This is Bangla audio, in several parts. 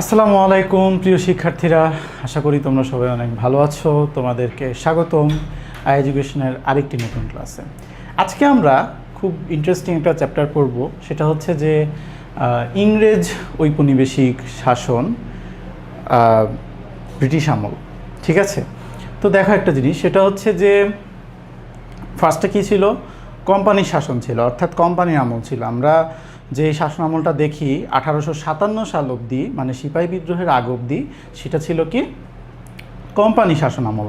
আসসালামু আলাইকুম প্রিয় শিক্ষার্থীরা, আশা করি তোমরা সবাই অনেক ভালো আছো। তোমাদেরকে স্বাগতম আই এডুকেশনের আরেকটি নতুন ক্লাসে। আজকে আমরা খুব ইন্টারেস্টিং একটা চ্যাপ্টার পড়ব, সেটা হচ্ছে যে ইংরেজ ঔপনিবেশিক শাসন, ব্রিটিশ আমল। ঠিক আছে, তো দেখো একটা জিনিস, সেটা হচ্ছে যে ফার্স্টে কী ছিল, কোম্পানি শাসন ছিল, অর্থাৎ কোম্পানির আমল ছিল। আমরা যে শাসন আমলটা দেখি 1857 সাল অবধি, মানে সিপাহী বিদ্রোহের আগ অবধি, সেটা ছিল কি কোম্পানি শাসন আমল।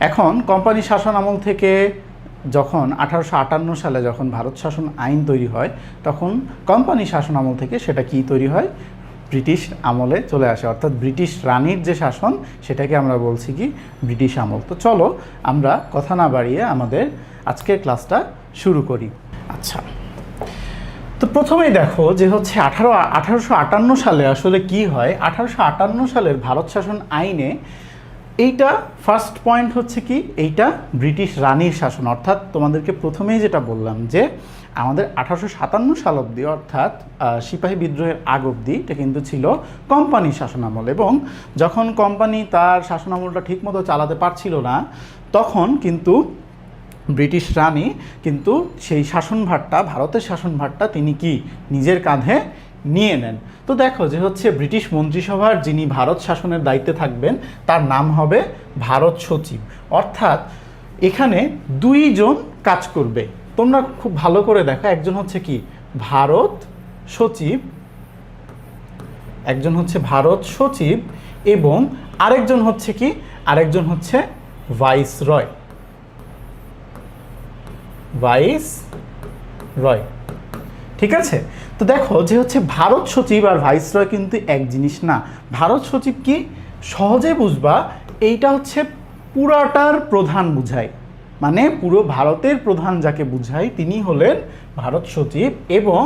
এখন কোম্পানি শাসন আমল থেকে যখন 1858 সালে যখন ভারত শাসন আইন তৈরি হয়, তখন কোম্পানি শাসন আমল থেকে সেটা কি তৈরি হয়, ব্রিটিশ আমলে চলে আসে। অর্থাৎ ব্রিটিশ রানীর যে শাসন, সেটাকে আমরা বলছি কি ব্রিটিশ আমল। তো চলো আমরা কথা না বাড়িয়ে আমাদের আজকের ক্লাসটা শুরু করি। আচ্ছা, তো প্রথমেই দেখো যে হচ্ছে 1858 সালে আসলে কি হয়। 1858 সালের ভারত শাসন আইনে এইটা ফার্স্ট পয়েন্ট হচ্ছে কি, এইটা ব্রিটিশ রানীর শাসন। অর্থাৎ তোমাদেরকে প্রথমেই যেটা বললাম যে আমাদের 1857 সাল অবধি, অর্থাৎ সিপাহী বিদ্রোহের আগ অবধি, এটা কিন্তু ছিল কোম্পানি শাসনামল। এবং যখন কোম্পানি তার শাসনামলটা ঠিকমতো চালাতে পারছিল না, তখন কিন্তু ব্রিটিশ রানী কিন্তু সেই শাসনভারটা, ভারতের শাসনভারটা তিনি কি নিজের কাঁধে নিয়ে নেন। তো দেখো যে হচ্ছে ব্রিটিশ মন্ত্রিসভার যিনি ভারত শাসনের দায়িত্বে থাকবেন, তার নাম হবে ভারত সচিব। অর্থাৎ এখানে দুইজন কাজ করবে, তোমরা খুব ভালো করে দেখো। একজন হচ্ছে কি ভারত সচিব, একজন হচ্ছে ভারত সচিব, এবং আরেকজন হচ্ছে কি, আরেকজন হচ্ছে ভাইসরয়, ভাইসরয়। ঠিক আছে, তো দেখো যে হচ্ছে ভারত সচিব আর ভাইসরয় কিন্তু এক জিনিস না। ভারত সচিব কি, সহজে বুঝবা, এইটা হচ্ছে পুরাটার প্রধান বুঝায়, মানে পুরো ভারতের প্রধান যাকে বুঝায় তিনি হলেন ভারত সচিব। এবং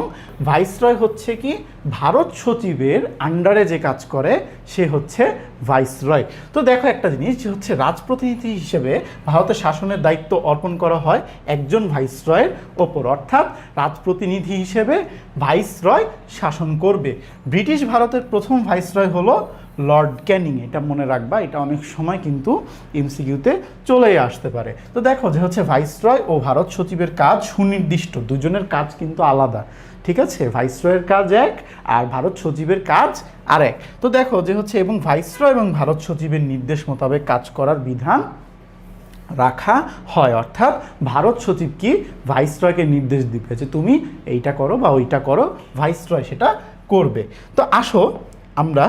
ভাইসরয় হচ্ছে কি ভারত সচিবের আন্ডারে যে কাজ করে সে হচ্ছে ভাইসরয়। তো দেখো একটা জিনিস যে হচ্ছে রাজপ্রতিনিধি হিসেবে ভারতের শাসনের দায়িত্ব অর্পণ করা হয় একজন ভাইসরয়ের ওপর, অর্থাৎ রাজপ্রতিনিধি হিসেবে ভাইসরয় শাসন করবে। ব্রিটিশ ভারতের প্রথম ভাইসরয় হলো লর্ড ক্যানিং, এটা মনে রাখবা, এটা অনেক সময় কিন্তু এমসিকিউতে চলেই আসতে পারে। তো দেখো যে হচ্ছে ভাইসরয় ও ভারত সচিবের কাজ সুনির্দিষ্ট, দুজনের কাজ কিন্তু আলাদা। ঠিক আছে, ভাইসরয়ের কাজ এক আর ভারত সচিবের কাজ আরেক। তো দেখো যে হচ্ছে এবং ভাইসরয় এবং ভারত সচিবের নির্দেশ মোতাবেক কাজ করার বিধান রাখা হয়। অর্থাৎ ভারত সচিব কি ভাইসরয়কে নির্দেশ দিবে যে তুমি এইটা করো বা ওইটা করো, ভাইসরয় সেটা করবে। তো আসো আমরা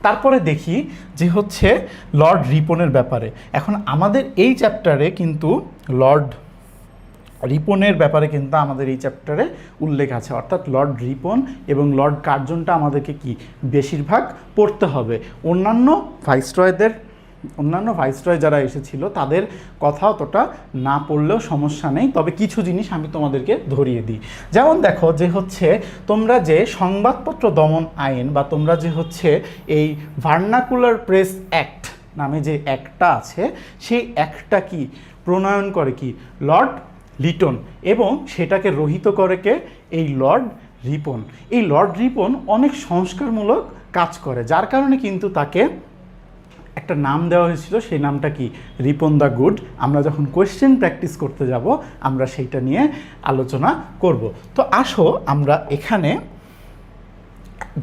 তারপরে দেখি যে হচ্ছে লর্ড রিপনের ব্যাপারে। এখন আমাদের এই চ্যাপ্টারে কিন্তু লর্ড রিপনের ব্যাপারে কিন্তু আমাদের এই চ্যাপ্টারে উল্লেখ আছে। অর্থাৎ লর্ড রিপন এবং লর্ড কার্জনটা আমাদেরকে কি বেশিরভাগ পড়তে হবে। অন্যান্য ভাইসরয় যারা এসেছিল তাদের কথা অতটা না পড়লেও সমস্যা নেই, তবে কিছু জিনিস আমি তোমাদেরকে ধরিয়ে দিই। যেমন দেখো যে হচ্ছে তোমরা যে সংবাদপত্র দমন আইন, বা তোমরা যে হচ্ছে এই ভার্নাকুলার প্রেস অ্যাক্ট নামে যে অ্যাক্টটা আছে, সেই অ্যাক্টটা কি প্রণয়ন করে কি লর্ড লিটন, এবং সেটাকে রহিত করে কে এই লর্ড রিপন। এই লর্ড রিপন অনেক সংস্কারমূলক কাজ করে, যার কারণে কিন্তু তাকে একটা নাম দেওয়া হয়েছিল, সেই নামটা কি রিপন দ্য গুড। আমরা যখন কোয়েশ্চেন প্র্যাকটিস করতে যাব আমরা সেইটা নিয়ে আলোচনা করব। তো আসো আমরা এখানে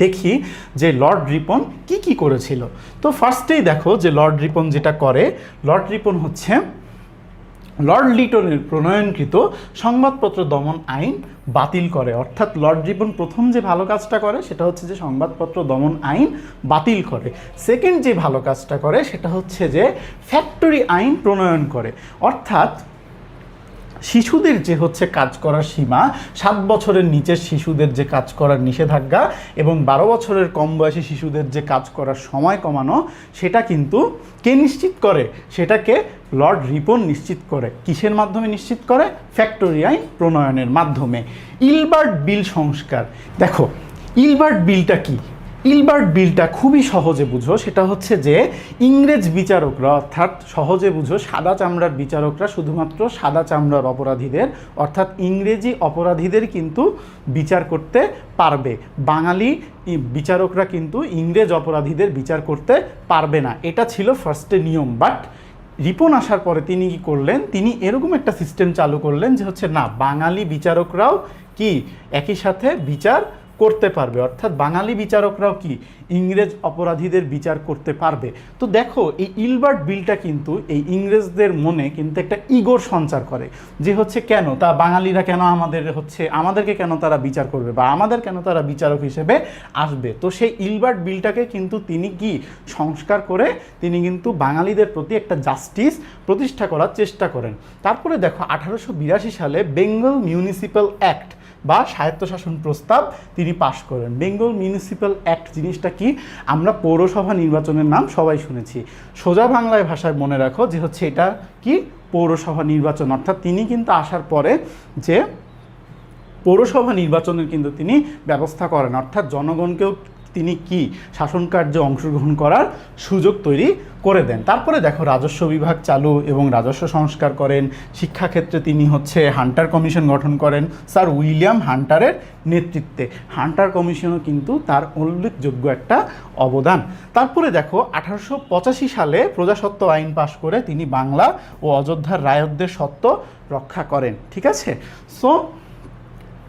দেখি যে লর্ড রিপন কি কি করেছিল। তো ফার্স্টেই দেখো যে লর্ড রিপন যেটা করে, লর্ড রিপন হচ্ছে লর্ড লিটনের প্রণয়নকৃত সংবাদপত্র দমন আইন বাতিল করে। অর্থাৎ লর্ড রিপন প্রথম যে ভালো কাজটা করে সেটা হচ্ছে যে সংবাদপত্র দমন আইন বাতিল করে। সেকেন্ড যে ভালো কাজটা করে সেটা হচ্ছে যে ফ্যাক্টরি আইন প্রণয়ন করে। অর্থাৎ শিশুদের যে হচ্ছে কাজ করার সীমা, 7 বছরের নিচের শিশুদের যে কাজ করার নিষেধাজ্ঞা এবং 12 বছরের কম বয়সী শিশুদের যে কাজ করার সময় কমানো, সেটা কিন্তু কে নিশ্চিত করে, সেটাকে লর্ড রিপন নিশ্চিত করে। কিসের মাধ্যমে নিশ্চিত করে? ফ্যাক্টরি আইন প্রণয়নের মাধ্যমে। ইলবার্ট বিল সংস্কার। দেখো ইলবার্ট বিলটা কি, ইলবার্ট বিলটা খুবই সহজে বুঝো, সেটা হচ্ছে যে ইংরেজ বিচারকরা, অর্থাৎ সহজে বুঝো সাদা চামড়ার বিচারকরা শুধুমাত্র সাদা চামড়ার অপরাধীদের, অর্থাৎ ইংরেজি অপরাধীদের কিন্তু বিচার করতে পারবে। বাঙালি বিচারকরা কিন্তু ইংরেজ অপরাধীদের বিচার করতে পারবে না। এটা ছিল ফার্স্টে নিয়ম। বাট রিপন আসার পরে তিনি কি করলেন, তিনি এরকম একটা সিস্টেম চালু করলেন যে হচ্ছে না, বাঙালি বিচারকরাও কি একই সাথে বিচার করতে পারবে, অর্থাৎ বাঙালি বিচারকরাও কি ইংরেজ অপরাধীদের বিচার করতে পারবে। তো দেখো এই ইলবার্ট বিলটা কিন্তু এই ইংরেজদের মনে কিন্তু একটা ইগোর সঞ্চার করে, যে হচ্ছে কেন তা বাঙালিরা কেন আমাদেরকে কেন তারা বিচার করবে, বা আমাদের কেন তারা বিচারক হিসেবে আসবে। তো সেই ইলবার্ট বিলটাকে কিন্তু তিনি কি সংস্কার করে তিনি কিন্তু বাঙালিদের প্রতি একটা জাস্টিস প্রতিষ্ঠা করার চেষ্টা করেন। তারপরে দেখো 1882 সালে বেঙ্গল মিউনিসিপ্যাল অ্যাক্ট বা স্বায়ত্তশাসন প্রস্তাব তিনি পাশ করেন। বেঙ্গল মিউনিসিপ্যাল অ্যাক্ট জিনিসটা কি, আমরা পৌরসভা নির্বাচনের নাম সবাই শুনেছি, সোজা বাংলায় ভাষায় মনে রাখো যে হচ্ছে এটা কি পৌরসভা নির্বাচন। অর্থাৎ তিনি কিন্তু আসার পরে যে পৌরসভা নির্বাচনের কিন্তু তিনি ব্যবস্থা করেন, অর্থাৎ জনগণকেও তিনি কি শাসন কার্যে অংশগ্রহণ করার সুযোগ তৈরি করে দেন। তারপরে দেখো রাজস্ব বিভাগ চালু এবং রাজস্ব সংস্কার করেন। শিক্ষাক্ষেত্রে তিনি হচ্ছে হান্টার কমিশন গঠন করেন স্যার উইলিয়াম হান্টারের নেতৃত্বে। হান্টার কমিশনও কিন্তু তার উল্লেখযোগ্য একটা অবদান। তারপরে দেখো 1885 সালে প্রজাস্বত্ব আইন পাশ করে তিনি বাংলা ও অযোধ্যার রায়তদের সত্ত্ব রক্ষা করেন। ঠিক আছে, সো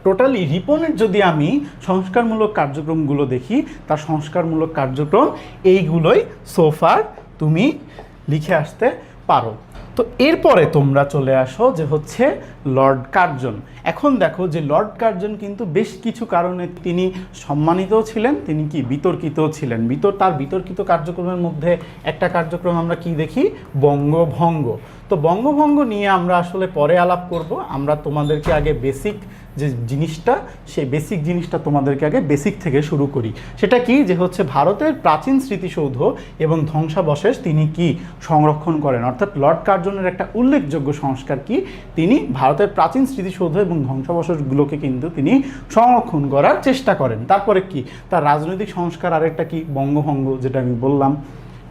টোটালি রিপনের যদি আমি সংস্কারমূলক কার্যক্রমগুলো দেখি, তার সংস্কারমূলক কার্যক্রম এইগুলোই সোফার তুমি লিখে আসতে পারো। তো এরপরে তোমরা চলে আসো যে হচ্ছে লর্ড কার্জন। এখন দেখো যে লর্ড কার্জন কিন্তু বেশ কিছু কারণে তিনি সম্মানিতও ছিলেন, তিনি কি বিতর্কিতও ছিলেন। তার বিতর্কিত কার্যক্রমের মধ্যে একটা কার্যক্রম আমরা কি দেখি, বঙ্গভঙ্গ। তো বঙ্গভঙ্গ নিয়ে আমরা আসলে পরে আলাপ করব। আমরা তোমাদেরকে আগে বেসিক যে জিনিসটা, সেই বেসিক জিনিসটা তোমাদেরকে আগে বেসিক থেকে শুরু করি। সেটা কি, যে হচ্ছে ভারতের প্রাচীন স্মৃতিসৌধ এবং ধ্বংসাবশেষ তিনি কি সংরক্ষণ করেন। অর্থাৎ লর্ড কার্জনের একটা উল্লেখযোগ্য সংস্কার কি, তিনি ভারতের প্রাচীন স্মৃতিসৌধ এবং ধ্বংসাবশেষগুলোকে কিন্তু তিনি সংরক্ষণ করার চেষ্টা করেন। তারপরে কি, তার রাজনৈতিক সংস্কার আরেকটা কি, বঙ্গভঙ্গ, যেটা আমি বললাম।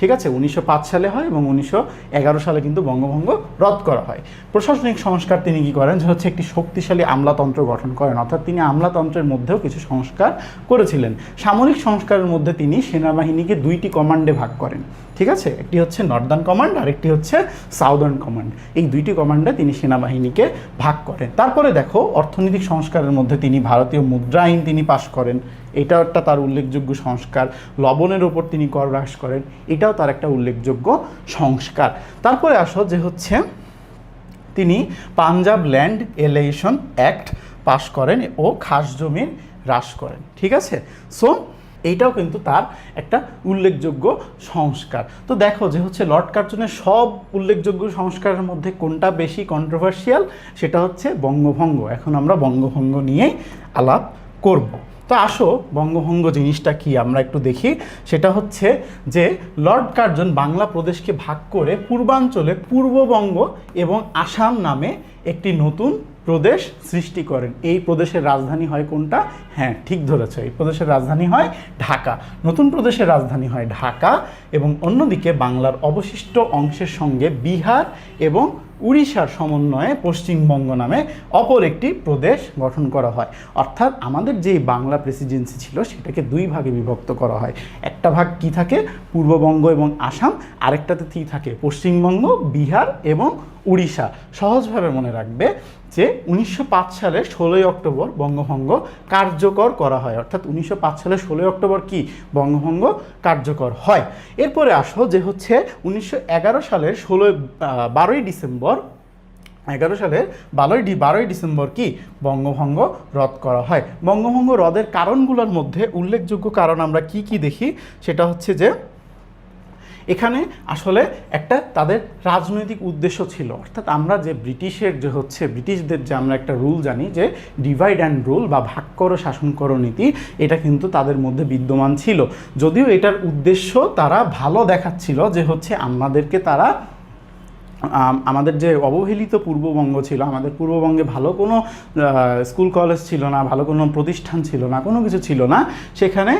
ঠিক আছে, 1905 সালে হয় এবং 1911 সালে কিন্তু বঙ্গভঙ্গ রদ করা হয়। প্রশাসনিক সংস্কার তিনি কি করেন, যে হচ্ছে একটি শক্তিশালী আমলাতন্ত্র গঠন করেন, অর্থাৎ তিনি আমলাতন্ত্রের মধ্যেও কিছু সংস্কার করেছিলেন। সামরিক সংস্কারের মধ্যে তিনি সেনাবাহিনীকে 2টি কমান্ডে ভাগ করেন। ঠিক আছে, একটি হচ্ছে নর্দার্ন কমান্ড আর একটি হচ্ছে সাউদার্ন কমান্ড। এই 2টি কমান্ডে তিনি সেনাবাহিনীকে ভাগ করেন। তারপরে দেখো অর্থনৈতিক সংস্কারের মধ্যে তিনি ভারতীয় মুদ্রা আইন তিনি পাশ করেন, এটাও একটা তার উল্লেখযোগ্য সংস্কার। লবণের ওপর তিনি কর হ্রাস করেন, এটাও তার একটা উল্লেখযোগ্য সংস্কার। তারপরে আসো যে হচ্ছে তিনি পাঞ্জাব ল্যান্ড এলিয়েশন অ্যাক্ট পাশ করেন ও খাস জমির হ্রাস করেন। ঠিক আছে, সো এইটাও কিন্তু তার একটা উল্লেখযোগ্য সংস্কার। তো দেখো যে হচ্ছে লর্ড কার্জনের সব উল্লেখযোগ্য সংস্কারের মধ্যে কোনটা বেশি কন্ট্রোভার্সিয়াল, সেটা হচ্ছে বঙ্গভঙ্গ। এখন আমরা বঙ্গভঙ্গ নিয়েই আলাপ করব। তো আসো বঙ্গভঙ্গ জিনিসটা কি আমরা একটু দেখি। সেটা হচ্ছে যে লর্ড কার্জন বাংলা প্রদেশকে ভাগ করে পূর্বাঞ্চলে পূর্ববঙ্গ এবং আসাম নামে একটি নতুন প্রদেশ সৃষ্টি করেন। এই প্রদেশের রাজধানী হয় কোনটা? হ্যাঁ, ঠিক ধরেছ, এই প্রদেশের রাজধানী হয় ঢাকা। নতুন প্রদেশের রাজধানী হয় ঢাকা এবং অন্যদিকে বাংলার অবশিষ্ট অংশের সঙ্গে বিহার এবং উড়িষ্যার সমন্বয়ে পশ্চিমবঙ্গ নামে অপর একটি প্রদেশ গঠন করা হয়। অর্থাৎ আমাদের যে বাংলা প্রেসিডেন্সি ছিল সেটাকে 2 ভাগে বিভক্ত করা হয়। একটা ভাগ কি থাকে, পূর্ববঙ্গ এবং আসাম, আরেকটাতে কি থাকে, পশ্চিমবঙ্গ, বিহার এবং উড়িষ্যা। সহজভাবে মনে রাখবে যে 1905 সালের 16ই অক্টোবর বঙ্গভঙ্গ কার্যকর করা হয়। অর্থাৎ 1905 সালের 16ই অক্টোবর কি বঙ্গভঙ্গ কার্যকর হয়। এরপরে আসো যে হচ্ছে 1911 সালের 12ই ডিসেম্বর 12ই ডিসেম্বর কি বঙ্গভঙ্গ রদ করা হয়। বঙ্গভঙ্গ রদের কারণগুলোর মধ্যে উল্লেখযোগ্য কারণ আমরা কি কি দেখি, সেটা হচ্ছে যে এখানে আসলে একটা তাদের রাজনৈতিক উদ্দেশ্য ছিল। অর্থাৎ আমরা যে ব্রিটিশদের যে আমরা একটা রুল জানি যে ডিভাইড অ্যান্ড রুল বা ভাগ করো শাসন করো নীতি, এটা কিন্তু তাদের মধ্যে বিদ্যমান ছিল। যদিও এটার উদ্দেশ্য তারা ভালো দেখাচ্ছিল, যে হচ্ছে আমাদের যে অবহেলিত পূর্ববঙ্গ ছিল, আমাদের পূর্ববঙ্গে ভালো কোনো স্কুল কলেজ ছিল না, ভালো কোনো প্রতিষ্ঠান ছিল না, কোনো কিছু ছিল না, সেখানে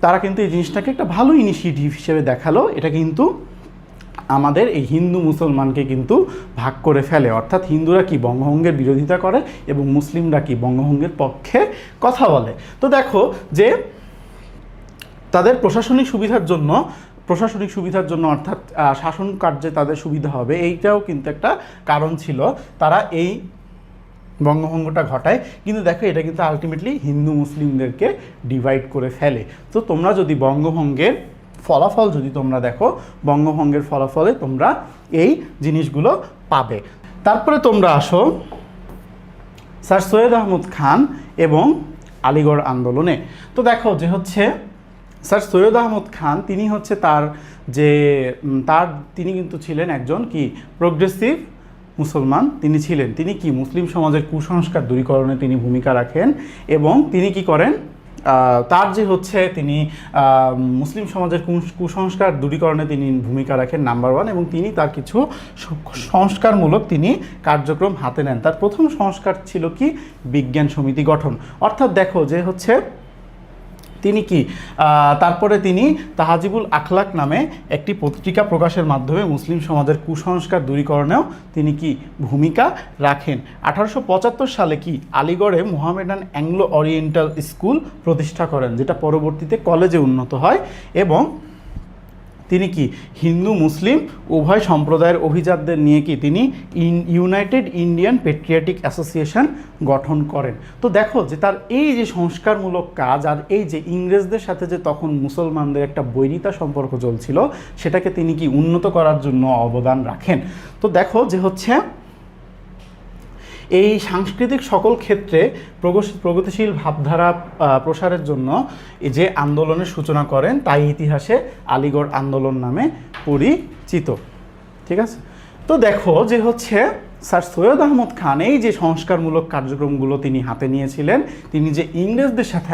তারা কিন্তু এই জিনিসটাকে একটা ভালো ইনিশিয়েটিভ হিসেবে দেখালো। এটা কিন্তু আমাদের এই হিন্দু মুসলমানকে কিন্তু ভাগ করে ফেলে, অর্থাৎ হিন্দুরা কি বঙ্গভঙ্গের বিরোধিতা করে এবং মুসলিমরা কি বঙ্গভঙ্গের পক্ষে কথা বলে। তো দেখো যে তাদের প্রশাসনিক সুবিধার জন্য অর্থাৎ শাসন কার্যে তাদের সুবিধা হবে, এইটাও কিন্তু একটা কারণ ছিল তারা এই বঙ্গভঙ্গটা ঘটায়। কিন্তু দেখো এটা কিন্তু আলটিমেটলি হিন্দু মুসলিমদেরকে ডিভাইড করে ফেলে। তো তোমরা যদি বঙ্গভঙ্গের ফলাফল যদি তোমরা দেখো, বঙ্গভঙ্গের ফলাফলে তোমরা এই জিনিসগুলো পাবে। তারপরে তোমরা আসো স্যার সৈয়দ আহমদ খান এবং আলিগড় আন্দোলনে। তো দেখো যে হচ্ছে স্যার সৈয়দ আহমদ খান তিনি হচ্ছে তিনি কিন্তু ছিলেন একজন কি প্রোগ্রেসিভ মুসলমান তিনি কি মুসলিম সমাজের কুসংস্কার দূরীকরণে তিনি ভূমিকা রাখেন এবং তিনি কি করেন, তার যে হচ্ছে তিনি মুসলিম সমাজের কুসংস্কার দূরীকরণে তিনি ভূমিকা রাখেন নাম্বার 1, এবং তিনি তার কিছু সংস্কারমূলক তিনি কার্যক্রম হাতে নেন। তার প্রথম সংস্কার ছিল কি বিজ্ঞান সমিতি গঠন, অর্থাৎ দেখো যে হচ্ছে তিনি কি তারপরে তিনি তাহাজিবুল আখলাক নামে একটি পত্রিকা প্রকাশের মাধ্যমে মুসলিম সমাজের কুসংস্কার দূরীকরণেও তিনি কি ভূমিকা রাখেন। 1875 সালে কি আলিগড়ে মোহামেডান অ্যাংলো ওরিয়েন্টাল স্কুল প্রতিষ্ঠা করেন, যেটা পরবর্তীতে কলেজে উন্নত হয়, এবং তিনি কি হিন্দু মুসলিম উভয় সম্প্রদায়ের অভিজাতদের নিয়ে কি তিনি ইউনাইটেড ইন্ডিয়ান পেট্রিয়টিক অ্যাসোসিয়েশন গঠন করেন। তো দেখো যে তার এই যে সংস্কারমূলক কাজ আর এই যে ইংরেজদের সাথে যে তখন মুসলমানদের একটা বৈরিতা সম্পর্ক চলছিল, সেটাকে তিনি কি উন্নত করার জন্য অবদান রাখেন। তো দেখো যে হচ্ছে এই সাংস্কৃতিক সকল ক্ষেত্রে প্রগতিশীল ভাবধারা প্রসারের জন্য যে আন্দোলনের সূচনা করেন তাই ইতিহাসে আলিগড় আন্দোলন নামে পরিচিত। ঠিক আছে, তো দেখো যে হচ্ছে স্যার সৈয়দ আহমদ খান এই যে সংস্কারমূলক কার্যক্রমগুলো তিনি হাতে নিয়েছিলেন, তিনি যে ইংরেজদের সাথে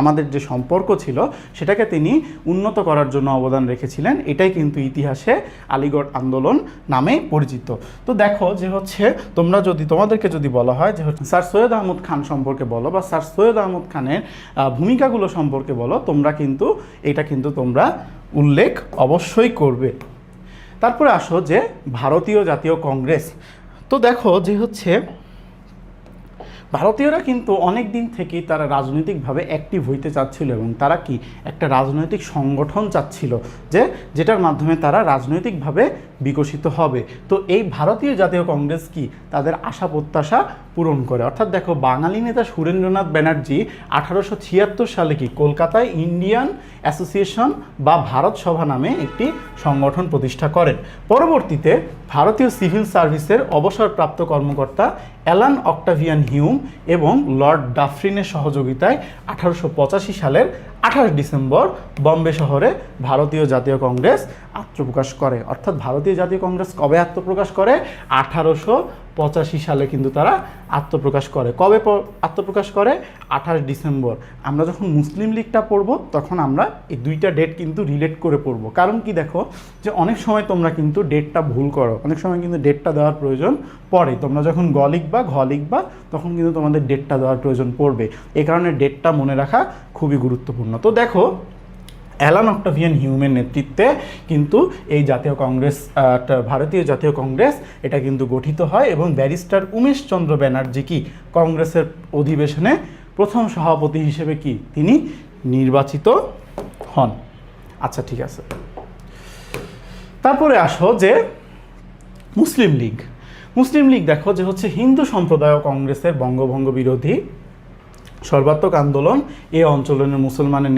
আমাদের যে সম্পর্ক ছিল সেটাকে তিনি উন্নত করার জন্য অবদান রেখেছিলেন, এটাই কিন্তু ইতিহাসে আলিগড় আন্দোলন নামে পরিচিত। তো দেখো যে হচ্ছে তোমাদেরকে যদি বলা হয় যে স্যার সৈয়দ আহমদ খান সম্পর্কে বলো বা স্যার সৈয়দ আহমদ খানের ভূমিকাগুলো সম্পর্কে বলো, এটা কিন্তু তোমরা উল্লেখ অবশ্যই করবে। তারপরে আসো যে ভারতীয় জাতীয় কংগ্রেস। তো দেখো যে হচ্ছে ভারতীয়রা কিন্তু অনেক দিন থেকেই তারা রাজনৈতিকভাবে অ্যাক্টিভ হইতে চাচ্ছিল এবং তারা কি একটা রাজনৈতিক সংগঠন চাচ্ছিল যেটার মাধ্যমে তারা রাজনৈতিকভাবে বিকশিত হবে। তো এই ভারতীয় জাতীয় কংগ্রেস কি তাদের আশা প্রত্যাশা পূরণ করে, অর্থাৎ দেখো বাঙালি নেতা সুরেন্দ্রনাথ ব্যানার্জি 1876 সালে কি কলকাতায় ইন্ডিয়ান অ্যাসোসিয়েশন বা ভারত সভা নামে একটি সংগঠন প্রতিষ্ঠা করেন। পরবর্তীতে ভারতীয় সিভিল সার্ভিসের অবসরপ্রাপ্ত কর্মকর্তা অ্যালান অক্টাভিয়ান হিউম এবং লর্ড ডাফরিনের সহযোগিতায় 1885 সালের 28 ডিসেম্বর বম্বে শহরে ভারতীয় জাতীয় কংগ্রেস আত্মপ্রকাশ করে। অর্থাৎ ভারতীয় জাতীয় কংগ্রেস কবে আত্মপ্রকাশ করে? 1885 সালে কিন্তু তারা আত্মপ্রকাশ করে। কবে আত্মপ্রকাশ করে? 28 ডিসেম্বর। আমরা যখন মুসলিম লীগটা পড়ব তখন আমরা এই দুইটা ডেট কিন্তু রিলেট করে পড়ব। কারণ কি দেখো যে অনেক সময় তোমরা কিন্তু ডেটটা ভুল করো, অনেক সময় কিন্তু ডেটটা দেওয়ার প্রয়োজন পড়ে। তোমরা যখন গ লিখবা ঘ লিখবা তখন কিন্তু তোমাদের ডেটটা দেওয়ার প্রয়োজন পড়বে। এই কারণে ডেটটা মনে রাখা খুবই গুরুত্বপূর্ণ। তো দেখো অ্যালান অক্টাভিয়ান হিউমের নেতৃত্বে কিন্তু এই জাতীয় কংগ্রেস, ভারতীয় জাতীয় কংগ্রেস এটা কিন্তু গঠিত হয় এবং ব্যারিস্টার উমেশ চন্দ্র ব্যানার্জি কি কংগ্রেসের অধিবেশনে প্রথম সভাপতি হিসেবে কি তিনি নির্বাচিত হন। আচ্ছা ঠিক আছে, তারপরে আসো যে মুসলিম লীগ দেখো যে হচ্ছে হিন্দু সম্প্রদায় কংগ্রেসের বঙ্গভঙ্গ বিরোধী সর্বাত্মক আন্দোলন এই অঞ্চলের মুসলমানের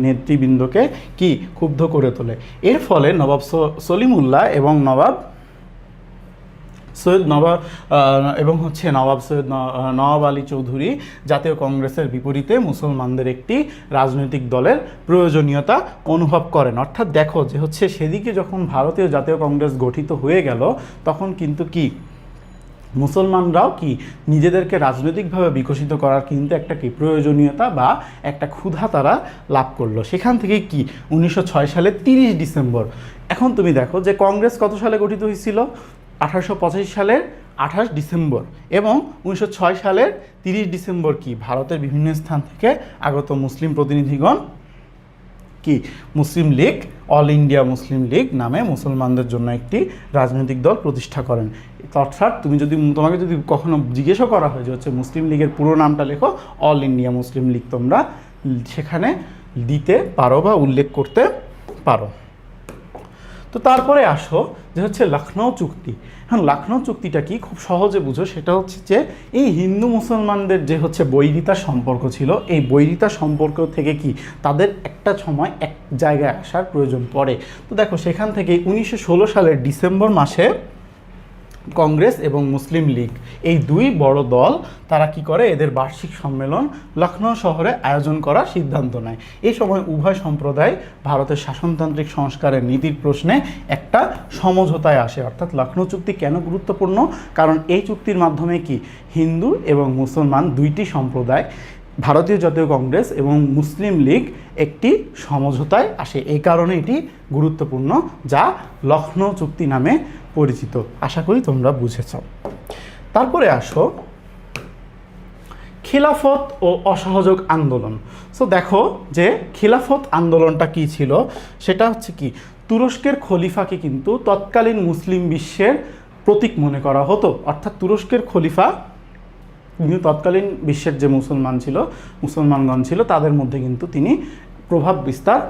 নেতৃবৃন্দকে কি ক্ষুব্ধ করে তোলে। এর ফলে নবাব সলিমুল্লাহ এবং নবাব নওয়াব আলী চৌধুরী জাতীয় কংগ্রেসের বিপরীতে মুসলমানদের একটি রাজনৈতিক দলের প্রয়োজনীয়তা অনুভব করেন। অর্থাৎ দেখো যে হচ্ছে সেদিকে যখন ভারতীয় জাতীয় কংগ্রেস গঠিত হয়ে গেল তখন কিন্তু কি মুসলমানরাও কি নিজেদেরকে রাজনৈতিকভাবে বিকশিত করার কিন্তু একটা কি প্রয়োজনীয়তা বা একটা ক্ষুধা তারা লাভ করলো। সেখান থেকে কি 1906 সালে 30 ডিসেম্বর। এখন তুমি দেখো যে কংগ্রেস কত সালে গঠিত হয়েছিল? 1885 সালের 28 ডিসেম্বর এবং 1906 সালের 30 ডিসেম্বর কি ভারতের বিভিন্ন স্থান থেকে আগত মুসলিম প্রতিনিধিগণ কি মুসলিম লীগ, অল ইন্ডিয়া মুসলিম লীগ নামে মুসলমানদের জন্য একটি রাজনৈতিক দল প্রতিষ্ঠা করেন। অর্থাৎ তোমাকে যদি কখনো জিজ্ঞাসা করা হয় যে হচ্ছে মুসলিম লীগের পুরো নামটা লেখো, অল ইন্ডিয়া মুসলিম লীগ তোমরা সেখানে দিতে পারো বা উল্লেখ করতে পারো। তো তারপরে আসো যে হচ্ছে লখনৌ চুক্তি। এখন লখনৌ চুক্তিটা কি খুব সহজে বুঝো, সেটা হচ্ছে যে এই হিন্দু মুসলমানদের যে হচ্ছে বৈরিতার সম্পর্ক ছিল, এই বৈরিতার সম্পর্ক থেকে কি তাদের একটা সময় এক জায়গায় আসার প্রয়োজন পড়ে। তো দেখো সেখান থেকে 1916 সালের ডিসেম্বর মাসে কংগ্রেস এবং মুসলিম লীগ এই দুই বড় দল তারা কি করে এদের বার্ষিক সম্মেলন লখনৌ শহরে আয়োজন করার সিদ্ধান্ত নেয়। এই সময় উভয় সম্প্রদায় ভারতের শাসনতান্ত্রিক সংস্কারের নীতির প্রশ্নে একটা সমঝোতায় আসে। অর্থাৎ লখনৌ চুক্তি কেন গুরুত্বপূর্ণ? কারণ এই চুক্তির মাধ্যমে কি হিন্দু এবং মুসলমান দুইটি সম্প্রদায়, ভারতীয় জাতীয় কংগ্রেস এবং মুসলিম লীগ একটি সমঝোতায় আসে। এই কারণে এটি গুরুত্বপূর্ণ, যা লখনৌ চুক্তি নামে পরিচিত। আশা করি তোমরা বুঝেছ। তারপরে আসো খিলাফত ও অসহযোগ আন্দোলন। সো দেখো যে খিলাফত আন্দোলনটা কি ছিল, সেটা হচ্ছে কি তুরস্কের খলিফাকে কিন্তু তৎকালীন মুসলিম বিশ্বের প্রতীক মনে করা হতো। অর্থাৎ তুরস্কের খলিফা কিন্তু তৎকালীন বিশ্বের যে মুসলমানগণ ছিল তাদের মধ্যে কিন্তু তিনি প্রভাব বিস্তার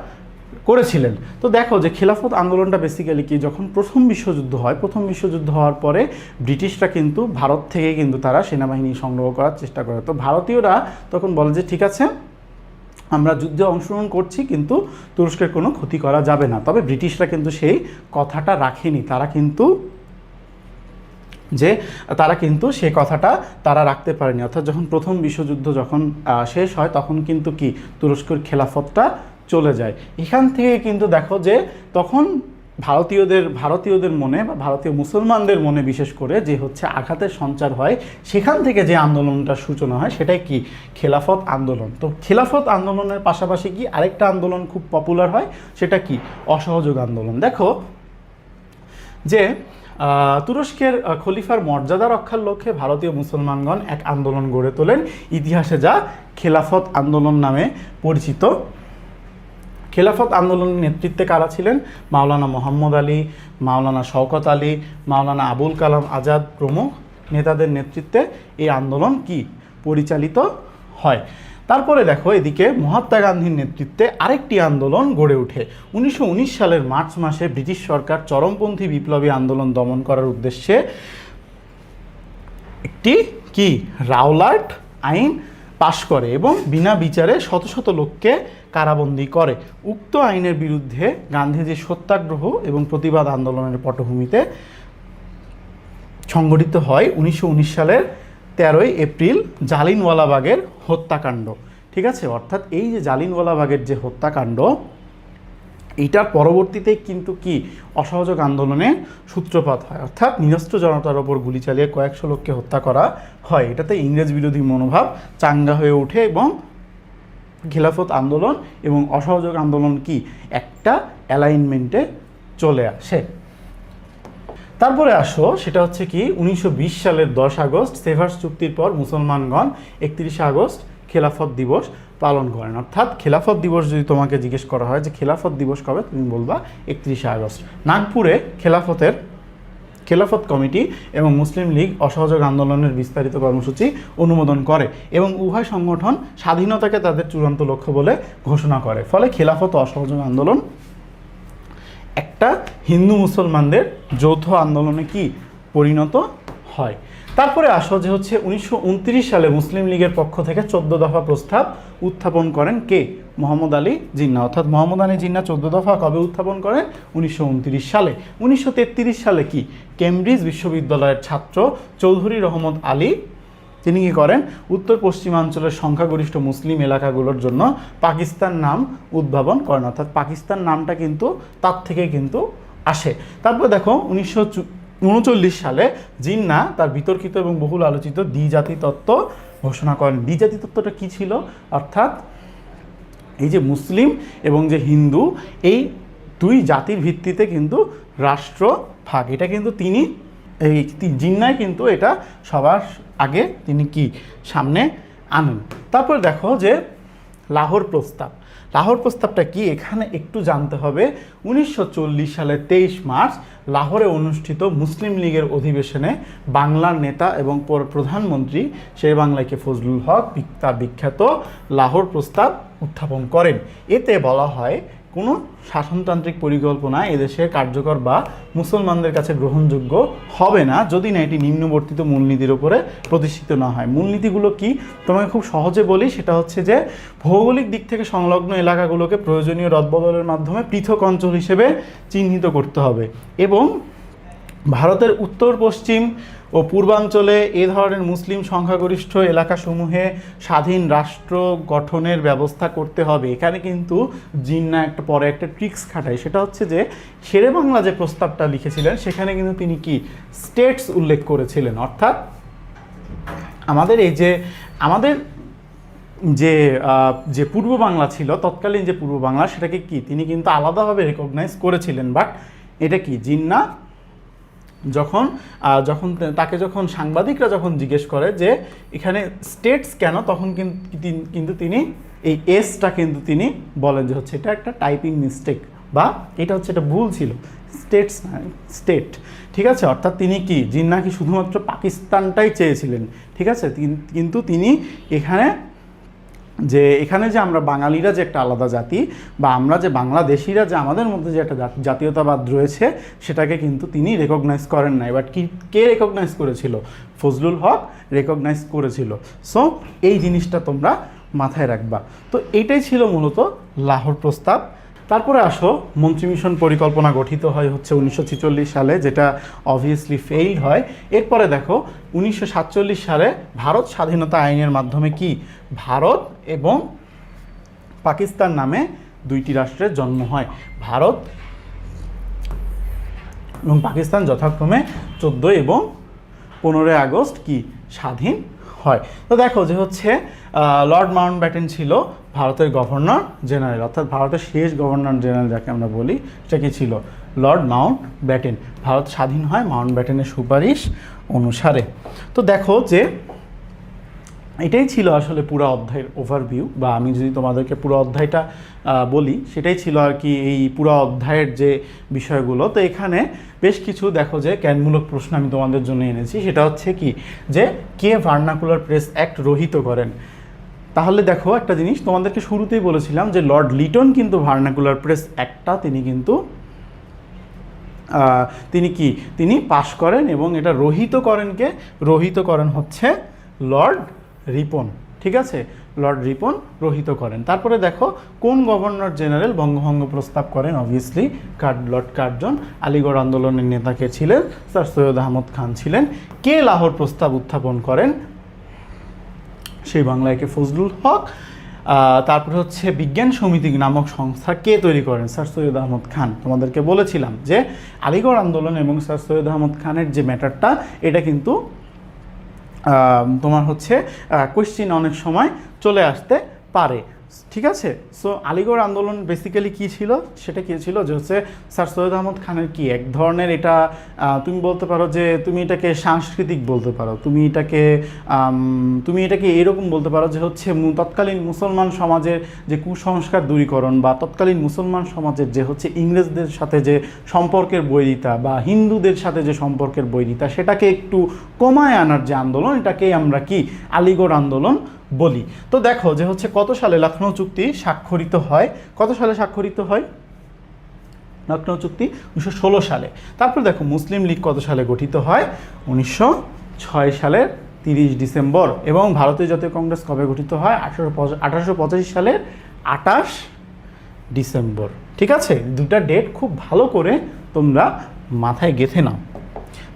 করেছিলেন। তো দেখো যে খিলাফত আন্দোলনটা বেসিক্যালি কি, যখন প্রথম বিশ্বযুদ্ধ হয়, প্রথম বিশ্বযুদ্ধ হওয়ার পরে ব্রিটিশরা কিন্তু ভারত থেকে কিন্তু তারা সেনাবাহিনী সংগ্রহ করার চেষ্টা করে। তো ভারতীয়রা তখন বলে যে ঠিক আছে আমরা যুদ্ধে অংশগ্রহণ করছি কিন্তু তুরস্কের কোনো ক্ষতি করা যাবে না। তবে ব্রিটিশরা কিন্তু সেই কথাটা রাখেনি, তারা কিন্তু সে কথাটা তারা রাখতে পারেনি। অর্থাৎ যখন প্রথম বিশ্বযুদ্ধ যখন শেষ হয় তখন কিন্তু কি তুরস্কের খেলাফতটা চলে যায়। এখান থেকে কিন্তু দেখো যে তখন ভারতীয়দের মনে বা ভারতীয় মুসলমানদের মনে বিশেষ করে যে হচ্ছে আঘাতের সঞ্চার হয়, সেখান থেকে যে আন্দোলনটার সূচনা হয় সেটাই কি খেলাফত আন্দোলন। তো খেলাফত আন্দোলনের পাশাপাশি কি আরেকটা আন্দোলন খুব পপুলার হয়, সেটা কি অসহযোগ আন্দোলন। দেখো যে তুরস্কের খলিফার মর্যাদা রক্ষার লক্ষ্যে ভারতীয় মুসলমানগণ এক আন্দোলন গড়ে তোলেন, ইতিহাসে যা খেলাফত আন্দোলন নামে পরিচিত। খেলাফত আন্দোলনের নেতৃত্বে কারা ছিলেন? মাওলানা মোহাম্মদ আলী, মাওলানা শওকত আলী, মাওলানা আবুল কালাম আজাদ প্রমুখ নেতাদের নেতৃত্বে এই আন্দোলন কি পরিচালিত হয়। তারপরে দেখো এদিকে মহাত্মা গান্ধীর নেতৃত্বে আরেকটি আন্দোলন গড়ে ওঠে। 1919 সালের মার্চ মাসে ব্রিটিশ সরকার চরমপন্থী বিপ্লবী আন্দোলন দমন করার উদ্দেশ্যে একটি কি রাওলাট আইন পাশ করে এবং বিনা বিচারে শত শত লোককে কারাবন্দী করে। উক্ত আইনের বিরুদ্ধে গান্ধীজির সত্যাগ্রহ এবং প্রতিবাদ আন্দোলনের পটভূমিতে সংগঠিত হয় 1919 সালের 13ই এপ্রিল জালিনওয়ালাবাগের হত্যাকাণ্ড। ঠিক আছে, অর্থাৎ এই যে জালিনওয়ালাবাগের যে হত্যাকাণ্ড, এইটার পরবর্তীতে কিন্তু কি অসহযোগ আন্দোলনের সূত্রপাত হয়। অর্থাৎ নিরস্ত্র জনতার ওপর গুলি চালিয়ে কয়েকশো লোককে হত্যা করা হয়। এটাতে ইংরেজ বিরোধী মনোভাব চাঙ্গা হয়ে ওঠে এবং খিলাফত আন্দোলন এবং অসহযোগ আন্দোলন কি একটা অ্যালাইনমেন্টে চলে আসে। তারপরে আসো সেটা হচ্ছে কি 1920 সালের 10 আগস্ট সেভার্স চুক্তির পর মুসলমানগণ 31 আগস্ট খেলাফত দিবস পালন করেন। অর্থাৎ খেলাফত দিবস যদি তোমাকে জিজ্ঞেস করা হয় যে খেলাফত দিবস কবে, তুমি বলবা 31 আগস্ট। নাগপুরে খেলাফত কমিটি এবং মুসলিম লীগ অসহযোগ আন্দোলনের বিস্তারিত কর্মসূচি অনুমোদন করে এবং উভয় সংগঠন স্বাধীনতাকে তাদের চূড়ান্ত লক্ষ্য বলে ঘোষণা করে। ফলে খেলাফত ও অসহযোগ আন্দোলন একটা হিন্দু মুসলমানদের যৌথ আন্দোলনে কি পরিণত হয়। তারপরে আসো যে হচ্ছে 1929 সালে মুসলিম লীগের পক্ষ থেকে 14 দফা প্রস্তাব উত্থাপন করেন কে? মোহাম্মদ আলী জিন্নাহ। অর্থাৎ মোহাম্মদ আলী জিন্নাহ 14 দফা কবে উত্থাপন করেন? 1929 সালে। 1933 সালে কি কেমব্রিজ বিশ্ববিদ্যালয়ের ছাত্র চৌধুরী রহমত আলী তিনি কী করেন? উত্তর পশ্চিমাঞ্চলের সংখ্যাগরিষ্ঠ মুসলিম এলাকাগুলোর জন্য পাকিস্তান নাম উদ্ভাবন করেন। অর্থাৎ পাকিস্তান নামটা কিন্তু তার থেকে কিন্তু আসে। তারপর দেখো 1939 সালে জিন্নাহ তার বিতর্কিত এবং বহুল আলোচিত দ্বিজাতি তত্ত্ব ঘোষণা করেন। দ্বিজাতি তত্ত্বটা কী ছিল? অর্থাৎ এই যে মুসলিম এবং যে হিন্দু এই দুই জাতির ভিত্তিতে কিন্তু রাষ্ট্র ভাগ, এটা কিন্তু তিনি এই জিন্নাই কিন্তু এটা সবার আগে তিনি কি সামনে আনেন। তারপর দেখো যে লাহোর প্রস্তাব। লাহোর প্রস্তাবটা কি এখানে একটু জানতে হবে। 1940 সালের 23 মার্চ লাহোরে অনুষ্ঠিত মুসলিম লীগের অধিবেশনে বাংলার নেতা এবং প্রধানমন্ত্রী শের বাংলা কে ফজলুল হক তার বিখ্যাত লাহোর প্রস্তাব উত্থাপন করেন। এতে বলা হয় কোনো শাসনতান্ত্রিক পরিকল্পনা এদেশে কার্যকর বা মুসলমানদের কাছে গ্রহণযোগ্য হবে না যদি না এটি নিম্নবর্তিত মূলনীতির উপরে প্রতিষ্ঠিত না হয়। মূলনীতিগুলো কি তোমাকে খুব সহজে বলি, সেটা হচ্ছে যে ভৌগোলিক দিক থেকে সংলগ্ন এলাকাগুলোকে প্রয়োজনীয় রদবদলের মাধ্যমে পৃথক অঞ্চল হিসেবে চিহ্নিত করতে হবে এবং ভারতের উত্তর পশ্চিম ও পূর্বাঞ্চলে এ ধরনের মুসলিম সংখ্যাগরিষ্ঠ এলাকাসমূহে স্বাধীন রাষ্ট্র গঠনের ব্যবস্থা করতে হবে। এখানে কিন্তু জিন্না একটা পরে একটা ট্রিক্স খাটায়, সেটা হচ্ছে যে শেরে বাংলা যে প্রস্তাবটা লিখেছিলেন সেখানে কিন্তু তিনি কি স্টেটস উল্লেখ করেছিলেন, অর্থাৎ আমাদের এই যে আমাদের যে পূর্ব বাংলা ছিল, তৎকালীন যে পূর্ব বাংলা, সেটাকে কি তিনি কিন্তু আলাদাভাবে রেকগনাইজ করেছিলেন। বাট এটা কি জিন্না যখন যখন সাংবাদিকরা যখন জিজ্ঞেস করে যে এখানে স্টেটস কেন, তখন কিন্তু তিনি এই এসটা কিন্তু তিনি বলেন যে হচ্ছে এটা একটা টাইপিং মিস্টেক বা এটা হচ্ছে এটা ভুল ছিল, স্টেটস না স্টেট। ঠিক আছে, অর্থাৎ তিনি কি জিন্না কি শুধুমাত্র পাকিস্তানটাই চেয়েছিলেন। ঠিক আছে, কিন্তু তিনি এখানে যে আমরা বাঙালিরা যে একটা আলাদা জাতি বা আমরা যে বাংলাদেশিরা যে আমাদের মধ্যে যে একটা জাতীয়তাবাদ রয়েছে সেটাকে কিন্তু তিনি রেকগনাইজ করেন নাই। বাট কে রেকগনাইজ করেছিল? ফজলুল হক রেকগনাইজ করেছিল। সো এই জিনিসটা তোমরা মাথায় রাখবা। তো এইটাই ছিল মূলত লাহোর প্রস্তাব। তারপরে আসো মন্ত্রী মিশন পরিকল্পনা গঠিত হয় হচ্ছে 1946 সালে, যেটা অবভিয়াসলি ফেইল হয়। এরপরে দেখো 1947 সালে ভারত স্বাধীনতা আইনের মাধ্যমে কি ভারত এবং পাকিস্তান নামে দুইটি রাষ্ট্রের জন্ম হয়। ভারত এবং পাকিস্তান যথাক্রমে 14 এবং 15 আগস্ট কি স্বাধীন হয়। তো দেখো যে হচ্ছে লর্ড মাউন্টব্যাটেন ছিল ভারতের গভর্নর জেনারেল, অর্থাৎ ভারতের শেষ গভর্নর জেনারেল যাকে আমরা বলি, সেটা কি ছিল? Lord Mountbatten. ভারত স্বাধীন হয় মাউন্টব্যাটেনের সুপারিশ অনুসারে। তো দেখো যে এটাই ছিল আসলে পুরো অধ্যায়ের ওভারভিউ, বা আমি যদি তোমাদেরকে পুরো অধ্যায়টা বলি সেটাই ছিল আর কি এই পুরো অধ্যায়ের যে বিষয়গুলো। তো এখানে বেশ কিছু দেখো যে জ্ঞানমূলক প্রশ্ন আমি তোমাদের জন্য এনেছি, সেটা হচ্ছে কি যে কে ভার্নাকুলার প্রেস অ্যাক্ট রহিত করেন। তাহলে দেখো একটা জিনিস তোমাদেরকে শুরুতেই বলেছিলাম যে লর্ড লিটন কিন্তু ভার্নাকুলার প্রেস অ্যাক্টটা তিনি পাশ করেন এবং এটা রহিত করেন হচ্ছে লর্ড রিপন। ঠিক আছে, লর্ড রিপন রহিত করেন। তারপরে দেখো কোন গভর্নর জেনারেল বঙ্গভঙ্গ প্রস্তাব করেন? Obviously Lord Curzon. আলিগড় আন্দোলনের নেতা কে ছিলেন? স্যার সৈয়দ আহমদ খান ছিলেন। কে লাহোর প্রস্তাব উত্থাপন করেন? সেই বাংলায় কে ফজলুল হক। তারপরে হচ্ছে বিজ্ঞান সমিতি নামক সংস্থা কে তৈরি করেন? স্যার সৈয়দ আহমদ খান। তোমাদেরকে বলেছিলাম যে আলিগড় আন্দোলন এবং স্যার সৈয়দ আহমদ খানের যে ম্যাটারটা, এটা কিন্তু তোমার হচ্ছে কোয়েশ্চিন অনেক সময় চলে আসতে পারে। ঠিক আছে, সো আলিগড় আন্দোলন বেসিক্যালি কী ছিল? সেটা কী ছিল যে হচ্ছে স্যার সৈয়দ আহমদ খানের কি এক ধরনের এটা তুমি বলতে পারো যে তুমি এটাকে সাংস্কৃতিক বলতে পারো, তুমি এটাকে এরকম বলতে পারো যে হচ্ছে তৎকালীন মুসলমান সমাজের যে কুসংস্কার দূরীকরণ বা তৎকালীন মুসলমান সমাজের যে হচ্ছে ইংরেজদের সাথে যে সম্পর্কের বৈরিতা বা হিন্দুদের সাথে যে সম্পর্কের বৈরিতা, সেটাকে একটু কমায় আনার যে আন্দোলন, এটাকেই আমরা কি আলিগড় আন্দোলন বলি। তো দেখো যে হচ্ছে কত সালে লখনৌ চুক্তি স্বাক্ষরিত হয়? কত সালে স্বাক্ষরিত হয় লখনৌ চুক্তি? 1916 সালে। তারপর দেখো মুসলিম লীগ কত সালে গঠিত হয়? 1906 সালের 30 ডিসেম্বর। এবং ভারতীয় জাতীয় কংগ্রেস কবে গঠিত হয়? 1885 সালের 28 ডিসেম্বর। ঠিক আছে, দুটা ডেট খুব ভালো করে তোমরা মাথায় গেঁথে নাও।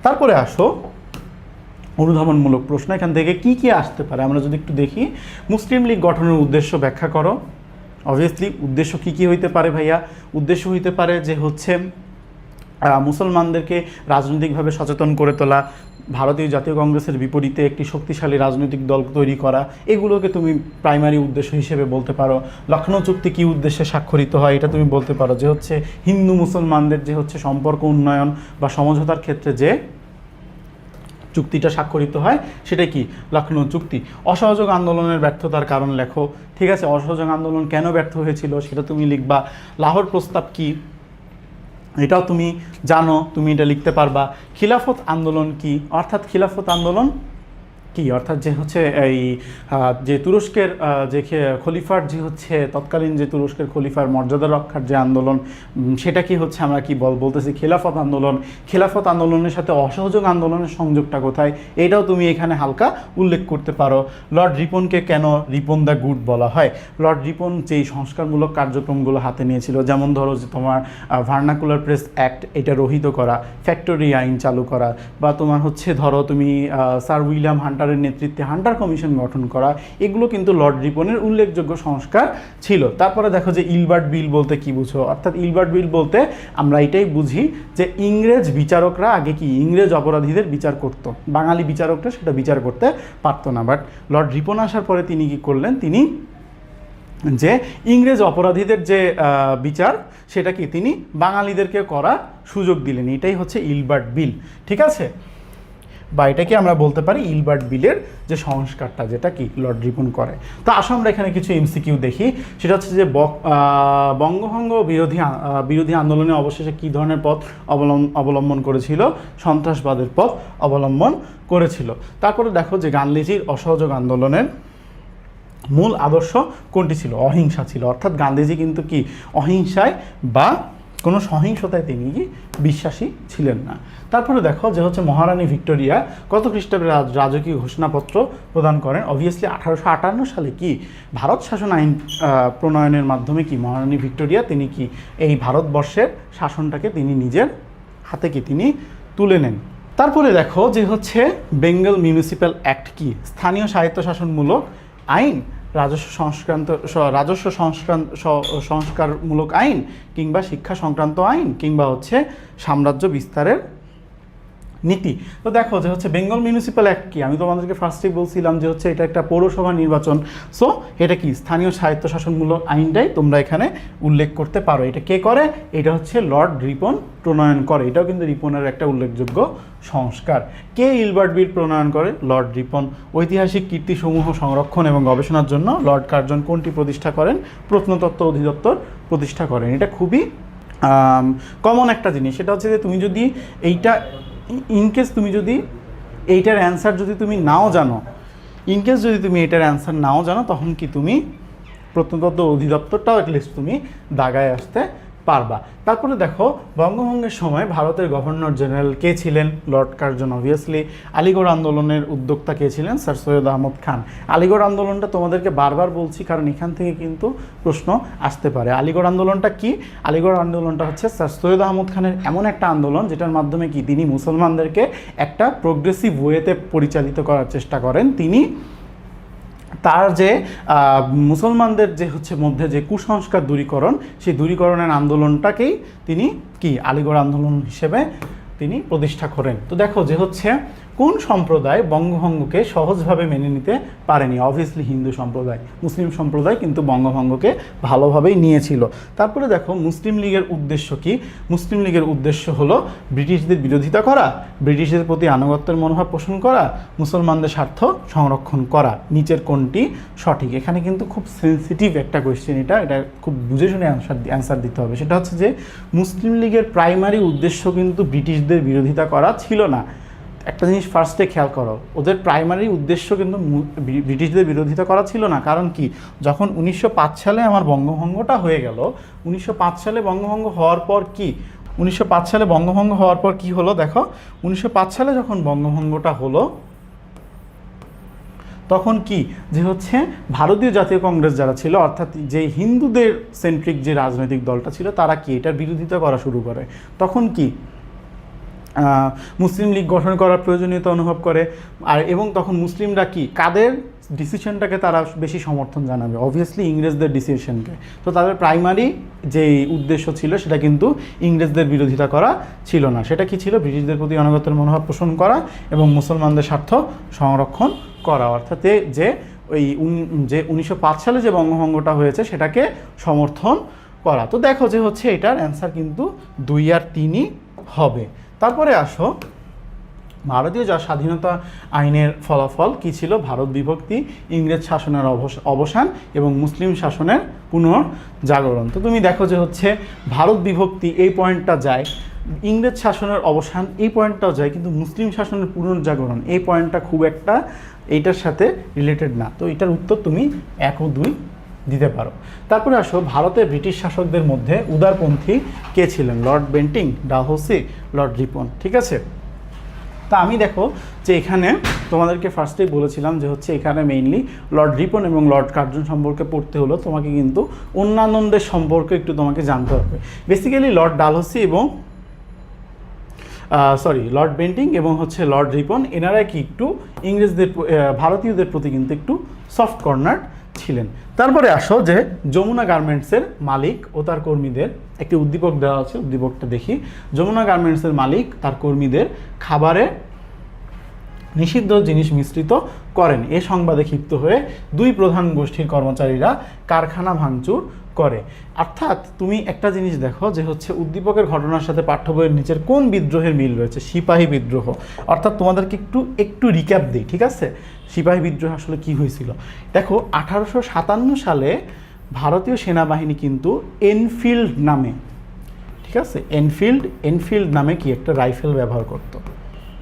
তারপরে আসো অনুধাবনমূলক প্রশ্ন। এখান থেকে কি কি আসতে পারে আমরা যদি একটু দেখি। মুসলিম লীগ গঠনের উদ্দেশ্য ব্যাখ্যা করো। অবভিয়াসলি উদ্দেশ্য কি কি হইতে পারে ভাইয়া? উদ্দেশ্য হইতে পারে যে হচ্ছে মুসলমানদেরকে রাজনৈতিকভাবে সচেতন করে তোলা, ভারতীয় জাতীয় কংগ্রেসের বিপরীতে একটি শক্তিশালী রাজনৈতিক দল তৈরি করা, এগুলোকে তুমি প্রাইমারি উদ্দেশ্য হিসেবে বলতে পারো। লখনৌ চুক্তি কী উদ্দেশ্যে স্বাক্ষরিত হয় এটা তুমি বলতে পারো যে হচ্ছে হিন্দু মুসলমানদের যে হচ্ছে সম্পর্ক উন্নয়ন বা সমঝোতার ক্ষেত্রে যে চুক্তিটা স্বাক্ষরিত হয়, সেটা কি লখনৌ চুক্তি। অসহযোগ আন্দোলনের ব্যর্থতার কারণ লেখো, ঠিক আছে, অসহযোগ আন্দোলন কেন ব্যর্থ হয়েছিল সেটা তুমি লিখবা। লাহোর প্রস্তাব কি এটাও তুমি জানো, তুমি এটা লিখতে পারবা। খিলাফত আন্দোলন কি, অর্থাৎ খিলাফত আন্দোলন কি, অর্থাৎ যে হচ্ছে এই যে তুরস্কের যে খলিফার যে হচ্ছে তৎকালীন যে তুরস্কের খলিফার মর্যাদা রক্ষার যে আন্দোলন, সেটা কি হচ্ছে আমরা কি বলতেছি খেলাফত আন্দোলন। খেলাফত আন্দোলনের সাথে অসহযোগ আন্দোলনের সংযোগটা কোথায়, এটাও তুমি এখানে হালকা উল্লেখ করতে পারো। লর্ড রিপনকে কেন রিপন দ্য গুড বলা হয়, লর্ড রিপন যেই সংস্কারমূলক কার্যক্রমগুলো হাতে নিয়েছিল, যেমন ধরো যে তোমার ভার্নাকুলার প্রেস অ্যাক্ট এটা রহিত করা, ফ্যাক্টরি আইন চালু করা, বা তোমার হচ্ছে ধরো তুমি স্যার উইলিয়াম হান্টারের নেতৃত্বে হান্টার কমিশন গঠন করা, এগুলো কিন্তু লর্ড রিপনের উল্লেখযোগ্য সংস্কার ছিল। তারপরে দেখো যে ইলবার্ট বিল বলতে কি বুঝো, অর্থাৎ ইলবার্ট বিল বলতে আমরা এটাই বুঝি যে ইংরেজ বিচারকরা আগে কি ইংরেজ অপরাধীদের বিচার করত, বাঙালি বিচারকরা সেটা বিচার করতে পারতো না। বাট লর্ড রিপন আসার পরে তিনি কি করলেন, তিনি যে ইংরেজ অপরাধীদের যে বিচার সেটা কি তিনি বাঙালিদেরকে করার সুযোগ দিলেন, এটাই হচ্ছে ইলবার্ট বিল, ঠিক আছে, বা এটাকে আমরা বলতে পারি ইলবার্ট বিলের যে সংস্কারটা, যেটা কি লর্ড রিপন করে। তো আসো আমরা এখানে কিছু এমসিকিউ দেখি, সেটা হচ্ছে যে বঙ্গভঙ্গ বিরোধী আন্দোলনে অবশেষে কী ধরনের পথ অবলম্বন করেছিল, সন্ত্রাসবাদের পথ অবলম্বন করেছিল। তারপরে দেখো যে গান্ধীজির অসহযোগ আন্দোলনের মূল আদর্শ কোনটি ছিল, অহিংসা ছিল, অর্থাৎ গান্ধীজি কিন্তু কি অহিংসায় বা কোনো সহিংসতায় তিনি কি বিশ্বাসী ছিলেন না। তারপরে দেখো যে হচ্ছে মহারানী ভিক্টোরিয়া কত খ্রিস্টাব্দে রাজকীয় ঘোষণাপত্র প্রদান করেন। অবভিয়াসলি 1858 সালে কি ভারত শাসন আইন প্রণয়নের মাধ্যমে কি মহারানী ভিক্টোরিয়া তিনি কি এই ভারতবর্ষের শাসনটাকে তিনি নিজের হাতে কি তিনি তুলে নেন। তারপরে দেখো যে হচ্ছে বেঙ্গল মিউনিসিপ্যাল অ্যাক্ট কি, স্থানীয় স্বায়ত্তশাসনমূলক আইন, রাজস্ব সংস্কারমূলক আইন, কিংবা শিক্ষা সংক্রান্ত আইন, কিংবা হচ্ছে সাম্রাজ্য বিস্তারের নীতি। তো দেখো যে হচ্ছে বেঙ্গল মিউনিসিপ্যাল অ্যাক্ট কি, আমি তোমাদেরকে ফার্স্টেই বলছিলাম যে হচ্ছে এটা একটা পৌরসভা নির্বাচন। সো এটা কি স্থানীয় স্বায়ত্তশাসনমূলক আইনটাই তোমরা এখানে উল্লেখ করতে পারো। এটা কে করে, এটা হচ্ছে লর্ড রিপন প্রণয়ন করে, এটাও কিন্তু রিপনের একটা উল্লেখযোগ্য সংস্কার। কে ইলবার্ট বিল প্রণয়ন করে, লর্ড রিপন। ঐতিহাসিক কীর্তিসমূহ সংরক্ষণ এবং গবেষণার জন্য লর্ড কার্জন কোনটি প্রতিষ্ঠা করেন, প্রত্নতত্ত্ব অধিদপ্তর প্রতিষ্ঠা করেন। এটা খুবই কমন একটা জিনিস, সেটা হচ্ছে যে তুমি যদি এইটা ইনকেস তুমি যদি এইটার অ্যান্সার যদি তুমি নাও জানো, ইনকেস যদি তুমি এটার অ্যান্সার নাও জানো, তখন কি তুমি প্রত্নতত্ত্ব অধিদপ্তরটাও অ্যাটলিস্ট তুমি দাগায় আসতে পারবা। তারপরে দেখো বঙ্গভঙ্গের সময় ভারতের গভর্নর জেনারেল কে ছিলেন, লর্ড কার্জন অবভিয়াসলি। আলিগড় আন্দোলনের উদ্যোক্তা কে ছিলেন, স্যার সৈয়দ আহমদ খান। আলিগড় আন্দোলনটা তোমাদেরকে বারবার বলছি কারণ এখান থেকে কিন্তু প্রশ্ন আসতে পারে। আলিগড় আন্দোলনটা কি, আলিগড় আন্দোলনটা হচ্ছে স্যার সৈয়দ আহমদ খানের এমন একটা আন্দোলন যেটার মাধ্যমে কি তিনি মুসলমানদেরকে একটা প্রোগ্রেসিভ ওয়েতে পরিচালিত করার চেষ্টা করেন। তিনি তার যে মুসলমানদের যে হচ্ছে মধ্যে যে কুসংস্কার দূরীকরণ, সেই দূরীকরণের আন্দোলনটাকেই তিনি কি আলিগড় আন্দোলন হিসেবে তিনি প্রতিষ্ঠা করেন। তো দেখো যে হচ্ছে কোন সম্প্রদায় বঙ্গভঙ্গকে সহজভাবে মেনে নিতে পারেনি, অবভিয়াসলি হিন্দু সম্প্রদায়। মুসলিম সম্প্রদায় কিন্তু বঙ্গভঙ্গকে ভালোভাবেই নিয়েছিল। তারপরে দেখো মুসলিম লীগের উদ্দেশ্য কি, মুসলিম লীগের উদ্দেশ্য হলো ব্রিটিশদের বিরোধিতা করা, ব্রিটিশদের প্রতি আনুগত্যের মনোভাব পোষণ করা, মুসলমানদের স্বার্থ সংরক্ষণ করা। নিচের কোনটি সঠিক, এখানে কিন্তু খুব সেন্সিটিভ একটা কোয়েশ্চেন, এটা খুব বুঝে শুনে অ্যান্সার দিতে হবে। সেটা হচ্ছে যে মুসলিম লীগের প্রাইমারি উদ্দেশ্য কিন্তু ব্রিটিশদের বিরোধিতা করা ছিল না। একটা জিনিস ফার্স্টে খেয়াল করো, ওদের প্রাইমারি উদ্দেশ্য কিন্তু ব্রিটিশদের বিরোধিতা করা ছিল না। কারণ কি, যখন 1905 সালে আমার বঙ্গভঙ্গটা হয়ে গেল, 1905 সালে বঙ্গভঙ্গ হওয়ার পর কি, 1905 সালে বঙ্গভঙ্গ হওয়ার পর কি হলো, দেখো 1905 সালে যখন বঙ্গভঙ্গটা হলো তখন কি যে হচ্ছে ভারতীয় জাতীয় কংগ্রেস যারা ছিল, অর্থাৎ যে হিন্দুদের সেন্ট্রিক যে রাজনৈতিক দলটা ছিল, তারা কি এটার বিরোধিতা করা শুরু করে। তখন কি মুসলিম লীগ গঠন করার প্রয়োজনীয়তা অনুভব করে। আর এবং তখন মুসলিমরা কি কাদের ডিসিশনটাকে তারা বেশি সমর্থন জানাবে, অবভিয়াসলি ইংরেজদের ডিসিশনকে। তো তাদের প্রাইমারি যে উদ্দেশ্য ছিল সেটা কিন্তু ইংরেজদের বিরোধিতা করা ছিল না, সেটা কি ছিল, ব্রিটিশদের প্রতি আনুগত্যের মনোভাব পোষণ করা এবং মুসলমানদের স্বার্থ সংরক্ষণ করা। অর্থাৎ যে ওই যে 1905 সালে যে বঙ্গভঙ্গটা হয়েছে সেটাকে সমর্থন করা। তো দেখো যে হচ্ছে এটার অ্যান্সার কিন্তু 2 আর 3ই হবে। তারপরে আসো ভারতীয় যা স্বাধীনতা আইনের ফলাফল কী ছিল? ভারত বিভক্তি, ইংরেজ শাসনের অবসান এবং মুসলিম শাসনের পুনর্জাগরণ। তো তুমি দেখো যে হচ্ছে ভারত বিভক্তি এই পয়েন্টটা যায়, ইংরেজ শাসনের অবসান এই পয়েন্টটাও যায়, কিন্তু মুসলিম শাসনের পুনর্জাগরণ এই পয়েন্টটা খুব একটা এইটার সাথে রিলেটেড না। তো এটার উত্তর তুমি 1 ও 2 দিতে পারো। তারপরে আসো, ভারতের ব্রিটিশ শাসকদের মধ্যে উদারপন্থী কে ছিলেন? Lord Bentinck, Dalhousie, Lord Ripon. ঠিক আছে, তা আমি দেখো যে এখানে তোমাদেরকে ফার্স্টেই বলেছিলাম যে হচ্ছে এখানে মেইনলি লর্ড রিপন এবং লর্ড কার্জন সম্পর্কে পড়তে হলো তোমাকে কিন্তু অন্যান্যদের সম্পর্কে একটু তোমাকে জানতে হবে। বেসিক্যালি লর্ড ডালহৌসি এবং লর্ড বেন্টিং এবং হচ্ছে লর্ড রিপন, এনারা কি একটু ইংরেজদের ভারতীয়দের প্রতি কিন্তু একটু সফট কর্নার ছিলেন। তারপরে আসো যে যমুনা গার্মেন্টসের মালিক ও তার কর্মীদের একটি উদ্দীপক দেওয়া আছে, উদ্দীপকটা দেখি। যমুনা গার্মেন্টসের মালিক তার কর্মীদের খাবারে নিষিদ্ধ জিনিস মিশ্রিত করেন। এ সংবাদে ক্ষিপ্ত হয়ে 2 প্রধান গোষ্ঠীর কর্মচারীরা কারখানা ভাঙচুর করে। অর্থাৎ তুমি একটা জিনিস দেখো যে হচ্ছে উদ্দীপকের ঘটনার সাথে পাঠ্য বইয়ের নিচের কোন বিদ্রোহের মিল রয়েছে? সিপাহী বিদ্রোহ। অর্থাৎ তোমাদেরকে একটু রিক্যাপ দিই, ঠিক আছে? সিপাহী বিদ্রোহ আসলে কি হয়েছিল দেখো। 1857 সালে ভারতীয় সেনাবাহিনী কিন্তু এনফিল্ড নামে, ঠিক আছে, এনফিল্ড নামে কি একটা রাইফেল ব্যবহার করত,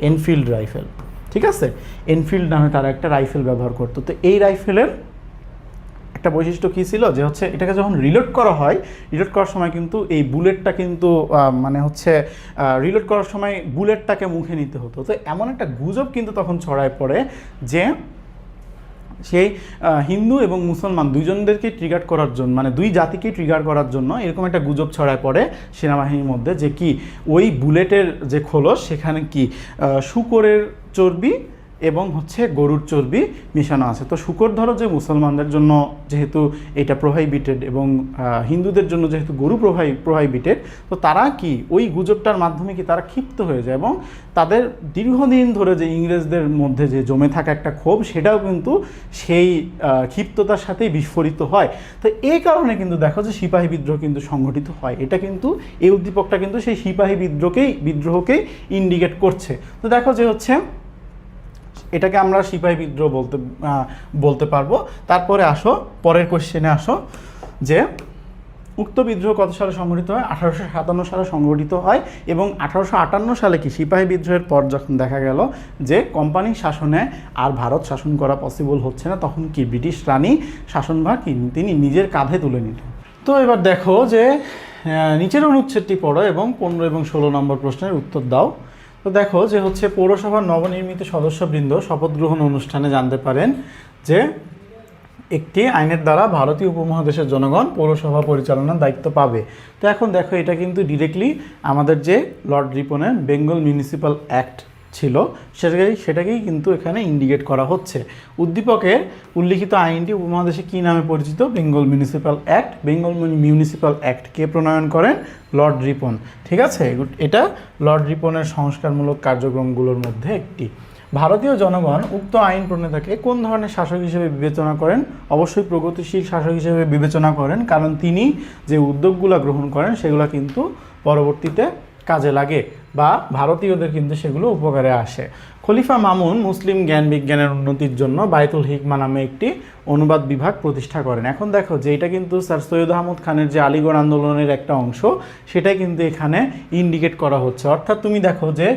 এনফিল্ড রাইফেল। ঠিক আছে, এনফিল্ড নামে তারা একটা রাইফেল ব্যবহার করতো। তো এই রাইফেলের একটা বৈশিষ্ট্য কী ছিল যে হচ্ছে এটাকে যখন রিলোড করা হয়, রিলোড করার সময় কিন্তু এই বুলেটটা কিন্তু মানে হচ্ছে রিলোড করার সময় বুলেটটাকে মুখে নিতে হতো। তো এমন একটা গুজব কিন্তু তখন ছড়ায় পড়ে যে সেই হিন্দু এবং মুসলমান দুইজনদেরকে ট্রিগার করার জন্য, মানে দুই জাতিকে ট্রিগার করার জন্য এরকম একটা গুজব ছড়ায় পড়ে সেনাবাহিনীর মধ্যে যে কি ওই বুলেটের যে খোলস সেখানে কি শূকরের চর্বি এবং হচ্ছে গরুর চর্বি মেশানো আছে। তো শূকর ধরো যে মুসলমানদের জন্য যেহেতু এটা প্রোহাইবিটেড এবং হিন্দুদের জন্য যেহেতু গরু প্রোহাইবিটেড, তো তারা কি ওই গুজবটার মাধ্যমে কি তারা ক্ষিপ্ত হয়ে যায় এবং তাদের দীর্ঘদিন ধরে যে ইংরেজদের মধ্যে যে জমে থাকা একটা ক্ষোভ সেটাও কিন্তু সেই ক্ষিপ্ততার সাথেই বিস্ফোরিত হয়। তো এই কারণে কিন্তু দেখো যে সিপাহী বিদ্রোহ কিন্তু সংগঠিত হয়। এটা কিন্তু এই উদ্দীপকটা কিন্তু সেই সিপাহী বিদ্রোহকেই ইন্ডিকেট করছে। তো দেখো যে হচ্ছে এটাকে আমরা সিপাহী বিদ্রোহ বলতে পারবো। তারপরে আসো পরের কোশ্চেনে আসো যে উক্ত বিদ্রোহ কত সালে সংগঠিত হয়? 1857 সালে সংগঠিত হয় এবং 1858 সালে কি সিপাহী বিদ্রোহের পর যখন দেখা গেল যে কোম্পানির শাসনে আর ভারত শাসন করা পসিবল হচ্ছে না, তখন কি ব্রিটিশ রানী শাসনভার তিনি নিজের কাঁধে তুলে নিলেন। তো এবার দেখো যে নিচের অনুচ্ছেদটি পড়ো এবং 15 এবং 16 নম্বর প্রশ্নের উত্তর দাও। তো দেখো যে হচ্ছে পৌরসভার নবনির্মিত সদস্যবৃন্দ শপথ গ্রহণ অনুষ্ঠানে জানতে পারেন যে একটি আইনের দ্বারা ভারতীয় উপমহাদেশের জনগণ পৌরসভা পরিচালনার দায়িত্ব পাবে। তো এখন দেখো এটা কিন্তু ডিরেক্টলি আমাদের যে লর্ড রিপনের বেঙ্গল মিউনিসিপ্যাল অ্যাক্ট ছিল সেটাকেই কিন্তু এখানে ইন্ডিকেট করা হচ্ছে। উদ্দীপকের উল্লিখিত আইনটি উপমহাদেশে কী নামে পরিচিত? Bengal municipal act. Bengal municipal act কে প্রণয়ন করেন? Lord Ripon. ঠিক আছে, এটা লর্ড রিপনের সংস্কারমূলক কার্যক্রমগুলোর মধ্যে একটি। ভারতীয় জনগণ উক্ত আইন প্রণেতাকে কোন ধরনের শাসক হিসেবে বিবেচনা করেন? অবশ্যই প্রগতিশীল শাসক হিসেবে বিবেচনা করেন, কারণ তিনি যে উদ্যোগগুলো গ্রহণ করেন সেগুলো কিন্তু পরবর্তীতে কাজে লাগে বা ভারতীয়দের কিন্তু সেগুলো উপকারে আসে। খলিফা মামুন মুসলিম জ্ঞান বিজ্ঞানের উন্নতির জন্য বায়তুল হিকমা নামে একটি অনুবাদ বিভাগ প্রতিষ্ঠা করেন। এখন দেখো যে এটা কিন্তু স্যার সৈয়দ আহমদ খানের যে আলীগড় আন্দোলনের একটা অংশ, সেটাই কিন্তু এখানে ইন্ডিকেট করা হচ্ছে। অর্থাৎ তুমি দেখো যে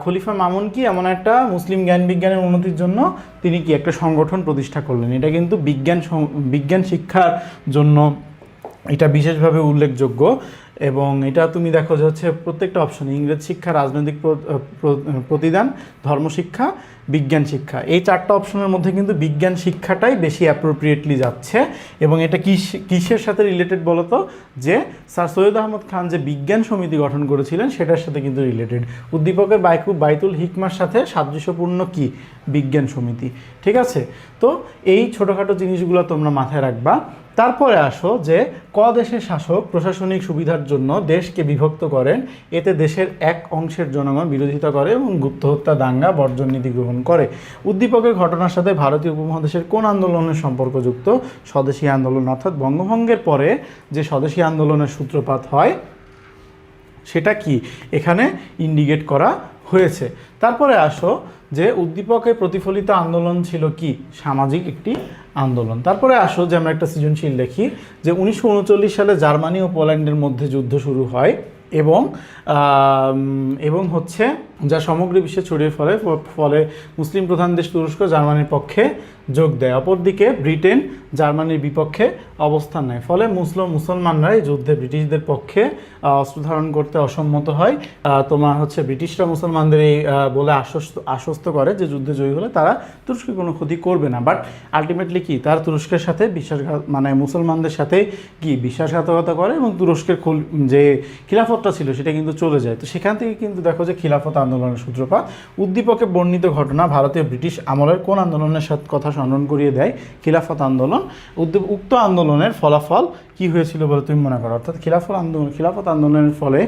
খলিফা মামুন কি এমন একটা মুসলিম জ্ঞান বিজ্ঞানের উন্নতির জন্য তিনি কি একটা সংগঠন প্রতিষ্ঠা করলেন। এটা কিন্তু বিজ্ঞান শিক্ষার জন্য এটা বিশেষভাবে উল্লেখযোগ্য। এবং এটা তুমি দেখো যে হচ্ছে প্রত্যেকটা অপশনে ইংরেজ শিক্ষা, রাজনৈতিক প্রতিদান, ধর্মশিক্ষা, বিজ্ঞান শিক্ষা, এই 4টা অপশনের মধ্যে কিন্তু বিজ্ঞান শিক্ষাটাই বেশি অ্যাপ্রোপ্রিয়েটলি যাচ্ছে। এবং এটা কিসের সাথে রিলেটেড বলতো? যে স্যার সৈয়দ আহমদ খান যে বিজ্ঞান সমিতি গঠন করেছিলেন সেটার সাথে কিন্তু রিলেটেড। উদ্দীপকের বাইতুল হিকমার সাথে সাদৃশ্যপূর্ণ কি? বিজ্ঞান সমিতি। ঠিক আছে, তো এই ছোটোখাটো জিনিসগুলো তোমরা মাথায় রাখবা। তারপরে আসো যে দেশের শাসক প্রশাসনিক সুবিধার জন্য দেশকে বিভক্ত করেন, এতে দেশের এক অংশের জনগণ বিরোধিতা করে এবং গুপ্ত হত্যা, দাঙ্গা বর্জন নীতি গ্রহণ করে। উদ্দীপকের ঘটনার সাথে ভারতীয় উপমহাদেশের কোন আন্দোলনের সম্পর্কযুক্ত? স্বদেশী আন্দোলন। অর্থাৎ বঙ্গভঙ্গের পরে যে স্বদেশী আন্দোলনের সূত্রপাত হয় সেটা কি এখানে ইন্ডিকেট করা হয়েছে। তারপরে আসো যে উদ্দীপকে প্রতিফলিত আন্দোলন ছিল কি, সামাজিক একটি আন্দোলন। তারপরে আসো যে আমরা একটা সৃজনশীল দেখি যে 1939 সালে জার্মানি ও পোল্যান্ডের মধ্যে যুদ্ধ শুরু হয় এবং এবং হচ্ছে যা সমগ্র বিশ্বে ছড়িয়ে ফলে মুসলিম প্রধান দেশ তুরস্ক জার্মানির পক্ষে যোগ দেয়। অপরদিকে ব্রিটেন জার্মানির বিপক্ষে অবস্থান নেয়। ফলে মুসলমানরা এই যুদ্ধে ব্রিটিশদের পক্ষে অস্ত্র ধারণ করতে অসম্মত হয়। তোমার হচ্ছে ব্রিটিশরা মুসলমানদের এই বলে আশ্বস্ত করে যে যুদ্ধে জয়ী হলে তারা তুরস্কের কোনো ক্ষতি করবে না। বাট আলটিমেটলি কি, তারা তুরস্কের সাথে মানে মুসলমানদের সাথে কি বিশ্বাসঘাতকতা করে এবং তুরস্কের যে খিলাফতটা ছিল সেটা কিন্তু চলে যায়। তো সেখান থেকে কিন্তু দেখো যে খিলাফত আন্দোলনের সূত্রপাত। উদ্দীপকে বর্ণিত ঘটনা ভারতীয় ব্রিটিশ আমলের কোন আন্দোলনের সাথে কথা স্মরণ করিয়ে দেয়? খিলাফত আন্দোলন। উক্ত আন্দোলনের ফলাফল কি হয়েছিল বলে তুমি মনে করো? অর্থাৎ খিলাফত আন্দোলনের ফলে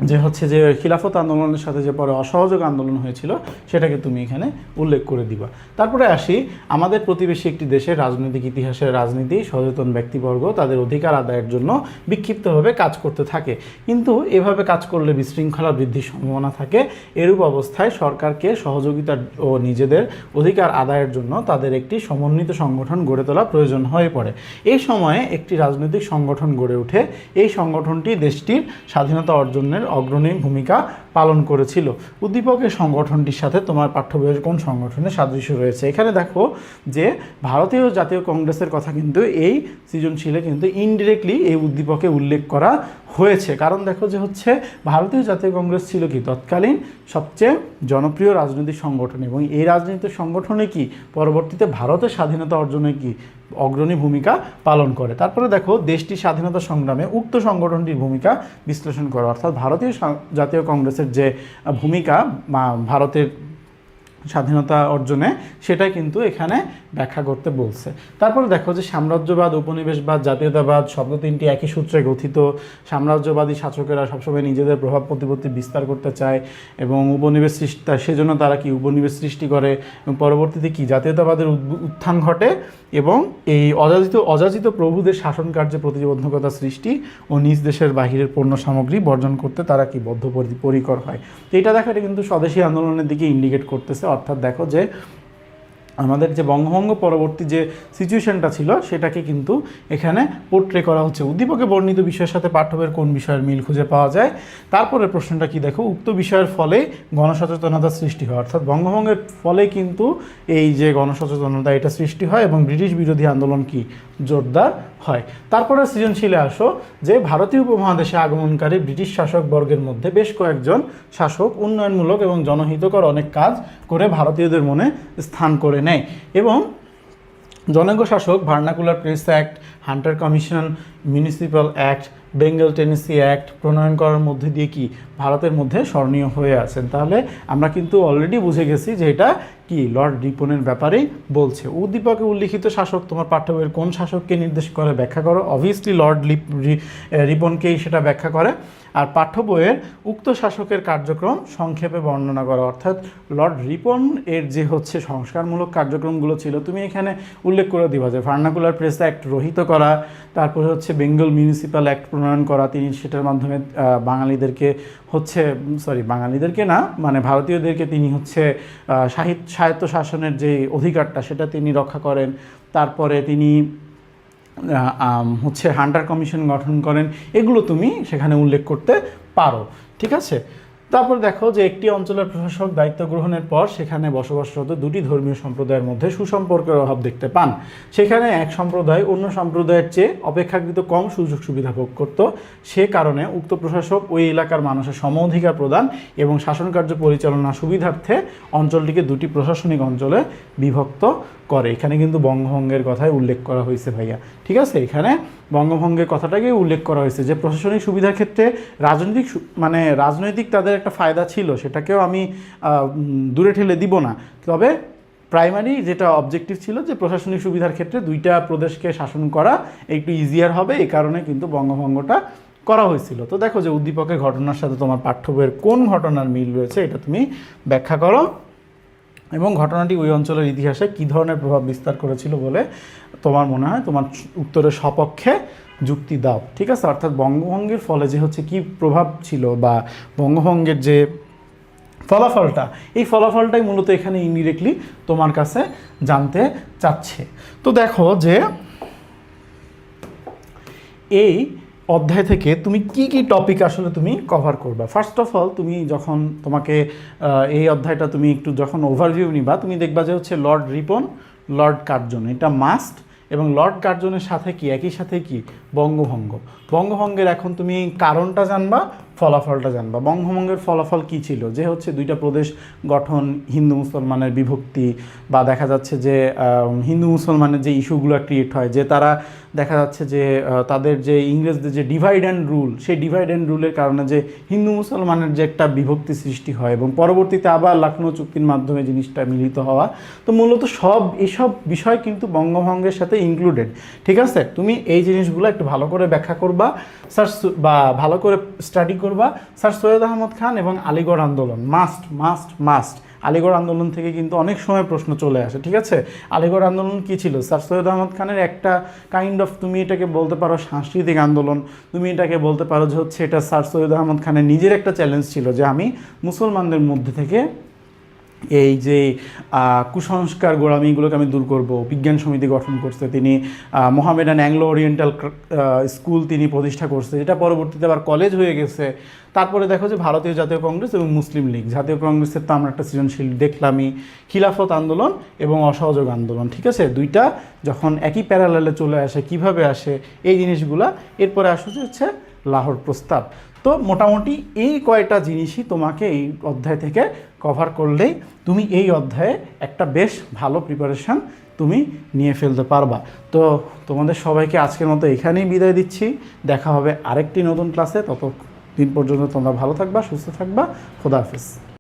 যে হচ্ছে যে খিলাফত আন্দোলনের সাথে যে পরে অসহযোগ আন্দোলন হয়েছিল সেটাকে তুমি এখানে উল্লেখ করে দিবা। তারপরে আসি আমাদের প্রতিবেশী একটি দেশের রাজনৈতিক ইতিহাসের রাজনীতি সচেতন ব্যক্তিবর্গ তাদের অধিকার আদায়ের জন্য বিক্ষিপ্তভাবে কাজ করতে থাকে, কিন্তু এভাবে কাজ করলে বিশৃঙ্খলা বৃদ্ধির সম্ভাবনা থাকে। এরূপ অবস্থায় সরকারকে সহযোগিতা ও নিজেদের অধিকার আদায়ের জন্য তাদের একটি সমন্বিত সংগঠন গড়ে তোলা প্রয়োজন হয়ে পড়ে। এই সময়ে একটি রাজনৈতিক সংগঠন গড়ে ওঠে। এই সংগঠনটি দেশটির স্বাধীনতা অর্জনের অগ্রণী ভূমিকা পালন করেছিল। উদ্দীপকের সংগঠনটির সাথে তোমার পাঠ্য বইয়ের কোন সংগঠনের সাদৃশ্য রয়েছে? এখানে দেখো যে ভারতীয় জাতীয় কংগ্রেসের কথা কিন্তু এই সৃজনশীলে কিন্তু ইনডিরেক্টলি এই উদ্দীপকে উল্লেখ করা হয়েছে। কারণ দেখো যে হচ্ছে ভারতীয় জাতীয় কংগ্রেস ছিল কি তৎকালীন সবচেয়ে জনপ্রিয় রাজনৈতিক সংগঠন এবং এই রাজনৈতিক সংগঠনে কি পরবর্তীতে ভারতের স্বাধীনতা অর্জনে কি অগ্রণী ভূমিকা পালন করে। তারপরে দেখো দেশটির স্বাধীনতা সংগ্রামে উক্ত সংগঠনটির ভূমিকা বিশ্লেষণ করো। অর্থাৎ ভারতীয় জাতীয় কংগ্রেসের যে ভূমিকা ভারতের স্বাধীনতা অর্জনে সেটাই কিন্তু এখানে ব্যাখ্যা করতে বলছে। তারপরে দেখো যে সাম্রাজ্যবাদ, উপনিবেশবাদ, জাতীয়তাবাদ শব্দ তিনটি একই সূত্রে গঠিত। সাম্রাজ্যবাদী শাসকেরা সবসময় নিজেদের প্রভাব প্রতিপত্তি বিস্তার করতে চায় এবং উপনিবেশ সৃষ্টি, সেজন্য তারা কি উপনিবেশ সৃষ্টি করে এবং পরবর্তীতে কি জাতীয়তাবাদের উত্থান ঘটে এবং এই অযাচিত প্রভুদের শাসন কার্যে প্রতিবন্ধকতা সৃষ্টি ও নিজ দেশের বাহিরের পণ্য সামগ্রী বর্জন করতে তারা কি বদ্ধপরিকর হয়। তো এটা দেখো, এটা কিন্তু স্বদেশী আন্দোলনের দিকে ইন্ডিকেট করতেছে। অর্থাৎ দেখো যে আমাদের যে বঙ্গভঙ্গ পরবর্তী যে সিচুয়েশনটা ছিল সেটাকে কিন্তু এখানে পোর্ট্রে করা হচ্ছে। উদ্দীপকে বর্ণিত বিষয়ের সাথে পাঠ্যবইয়ের কোন বিষয়ের মিল খুঁজে পাওয়া যায়? তারপরে প্রশ্নটা কি দেখো, উক্ত বিষয়ের ফলে গণসচেতনতার সৃষ্টি হয়। অর্থাৎ বঙ্গভঙ্গের ফলে কিন্তু এই যে গণসচেতনতা এটা সৃষ্টি হয় এবং ব্রিটিশ বিরোধী আন্দোলন কি জোরদার হয়। তারপরে সৃজনশীলে আসো যে ভারতীয় উপমহাদেশে আগমনকারী ব্রিটিশ শাসক বর্গের মধ্যে বেশ কয়েকজন শাসক উন্নয়নমূলক এবং জনহিতকর অনেক কাজ করে ভারতীয়দের মনে স্থান করে নেয় এবং জনৈক শাসক vernacular press act, Hunter commission, municipal act, Bengal Tennessee act প্রণয়ন করার মধ্যে দিয়ে কি ভারতের মধ্যে স্মরণীয় হয়ে আছেন। তাহলে আমরা কিন্তু অলরেডি বুঝে গেছি যে এটা কি লর্ড রিপনের ব্যাপারেই বলছে। উদ্দীপকে উল্লিখিত শাসক তোমার পাঠ্য বইয়ের কোন শাসককে নির্দেশ করে ব্যাখ্যা করো? অবভিয়াসলি লর্ড রিপনকেই সেটা ব্যাখ্যা করে। আর পাঠ্য বইয়ের উক্ত শাসকের কার্যক্রম সংক্ষেপে বর্ণনা করো। অর্থাৎ লর্ড রিপন এর যে হচ্ছে সংস্কারমূলক কার্যক্রমগুলো ছিল তুমি এখানে উল্লেখ করে দিবা যে ভার্নাকুলার প্রেস অ্যাক্ট রহিত করা, তারপরে হচ্ছে বেঙ্গল মিউনিসিপ্যাল অ্যাক্ট প্রণয়ন করা, তিনি সেটার মাধ্যমে বাঙালিদেরকে হচ্ছে বাঙালিদেরকে না মানে ভারতীয়দেরকে তিনি হচ্ছে স্বায়ত্ত শাসনের যে অধিকারটা সেটা তিনি রক্ষা করেন। তারপরে তিনি হচ্ছে হান্টার কমিশন গঠন করেন। এগুলো তুমি সেখানে উল্লেখ করতে পারো, ঠিক আছে। তারপর দেখো যে একটি অঞ্চলের প্রশাসক দায়িত্ব গ্রহণের পর সেখানে বসবাসরত দুটি ধর্মীয় সম্প্রদায়ের মধ্যে সুসম্পর্কের অভাব দেখতে পান। সেখানে এক সম্প্রদায় অন্য সম্প্রদায়ের চেয়ে অপেক্ষাকৃত কম সুযোগ সুবিধা ভোগ করত। সে কারণে উক্ত প্রশাসক ওই এলাকার মানুষের সম অধিকার প্রদান এবং শাসন কার্য পরিচালনা সুবিধার্থে অঞ্চলটিকে দুটি প্রশাসনিক অঞ্চলে বিভক্ত করে। এখানে কিন্তু বঙ্গভঙ্গের কথাই উল্লেখ করা হয়েছে ভাইয়া, ঠিক আছে। এখানে বঙ্গভঙ্গের কথাটাকে উল্লেখ করা হয়েছে যে প্রশাসনিক সুবিধার ক্ষেত্রে রাজনৈতিক তাদের একটা ফায়দা ছিল, সেটাকেও আমি দূরে ঠেলে দিব না। তবে প্রাইমারি যেটা অবজেক্টিভ ছিল যে প্রশাসনিক সুবিধার ক্ষেত্রে দুইটা প্রদেশকে শাসন করা একটু ইজিয়ার হবে, এই কারণে কিন্তু বঙ্গভঙ্গটা করা হয়েছিল। তো দেখো যে উদ্দীপকের ঘটনার সাথে তোমার পাঠ্য বইয়ের কোন ঘটনার মিল রয়েছে এটা তুমি ব্যাখ্যা করো এবং ঘটনাটি ওই অঞ্চলের ইতিহাসে কী ধরনের প্রভাব বিস্তার করেছিল বলে তোমার মনে হয়, তোমার উত্তরের সপক্ষে যুক্তি দাও, ঠিক আছে। অর্থাৎ বঙ্গভঙ্গের ফলে যে হচ্ছে কী প্রভাব ছিল বা বঙ্গভঙ্গের যে ফলাফলটা, এই ফলাফলটাই মূলত এখানে ইনডিরেক্টলি তোমার কাছে জানতে চাচ্ছে। তো দেখো যে এই অধ্যায় থেকে তুমি কি কি টপিক আসলে তুমি কভার করবা। ফার্স্ট অফ অল তুমি যখন তোমাকে এই অধ্যায়টা তুমি একটু যখন ওভারভিউ নিবা, তুমি দেখবা যে হচ্ছে লর্ড রিপন, লর্ড কার্জন, এটা মাস্ট। এবং লর্ড কার্জনের সাথে কি একই সাথে কি বঙ্গভঙ্গ, বঙ্গভঙ্গের এখন তুমি কারণটা জানবা, ফলাফলটা জানবা। বঙ্গভঙ্গের ফলাফল কি ছিল, যে হচ্ছে দুইটা প্রদেশ গঠন, হিন্দু মুসলমানের বিভক্তি, বা দেখা যাচ্ছে যে হিন্দু মুসলমানের যে ইস্যুগুলো ক্রিয়েট হয়, যে তারা দেখা যাচ্ছে যে তাদের যে ইংরেজদের যে ডিভাইড অ্যান্ড রুল, সেই ডিভাইড অ্যান্ড রুলের কারণে যে হিন্দু মুসলমানের যে একটা বিভক্তি সৃষ্টি হয়, এবং পরবর্তীতে আবার লখনৌ চুক্তির মাধ্যমে জিনিসটা মিলিত হওয়া। তো মূলত এইসব বিষয় কিন্তু বঙ্গভঙ্গের সাথে ইনক্লুডেড। ঠিক আছে, তুমি এই জিনিসগুলো একটু ভালো করে ব্যাখ্যা করবা, স্যার, বা ভালো করে স্টাডি করবা। স্যার সৈয়দ আহমদ খান এবং আলিগড় আন্দোলন মাস্ট মাস্ট মাস্ট। আলিগড় আন্দোলন থেকে কিন্তু অনেক সময় প্রশ্ন চলে আসে। ঠিক আছে, আলিগড় আন্দোলন কী ছিল? স্যার সৈয়দ আহমদ খানের একটা কাইন্ড অফ, তুমি এটাকে বলতে পারো সাংস্কৃতিক আন্দোলন, তুমি এটাকে বলতে পারো যে হচ্ছে এটা স্যার সৈয়দ আহমদ খানের নিজের একটা চ্যালেঞ্জ ছিল, যে আমি মুসলমানদের মধ্যে থেকে এই যে কুসংস্কার গোড়ামিগুলোকে আমি দূর করব। বিজ্ঞান সমিতি গঠন করছে তিনি, মোহামেডান অ্যাংলো ওরিয়েন্টাল স্কুল তিনি প্রতিষ্ঠা করছে, যেটা পরবর্তীতে আবার কলেজ হয়ে গেছে। তারপরে দেখো যে ভারতীয় জাতীয় কংগ্রেস এবং মুসলিম লীগ। জাতীয় কংগ্রেসের তো আমরা একটা সৃজনশীল দেখলামই, খিলাফত আন্দোলন এবং অসহযোগ আন্দোলন। ঠিক আছে, দুইটা যখন একই প্যারালালে চলে আসে, কিভাবে আসে এই জিনিসগুলা। এরপরে আসছে হচ্ছে লাহোর প্রস্তাব। তো মোটামুটি এই কয়টা জিনিসই তোমাকে এই অধ্যায় থেকে কভার করলেই তুমি এই অধ্যায়ে একটা বেশ ভালো প্রিপারেশান তুমি নিয়ে ফেলতে পারবা। তো তোমাদের সবাইকে আজকের মতো এখানেই বিদায় দিচ্ছি। দেখা হবে আরেকটি নতুন ক্লাসে। ততদিন পর্যন্ত তোমরা ভালো থাকবা, সুস্থ থাকবা। খোদা হাফেজ।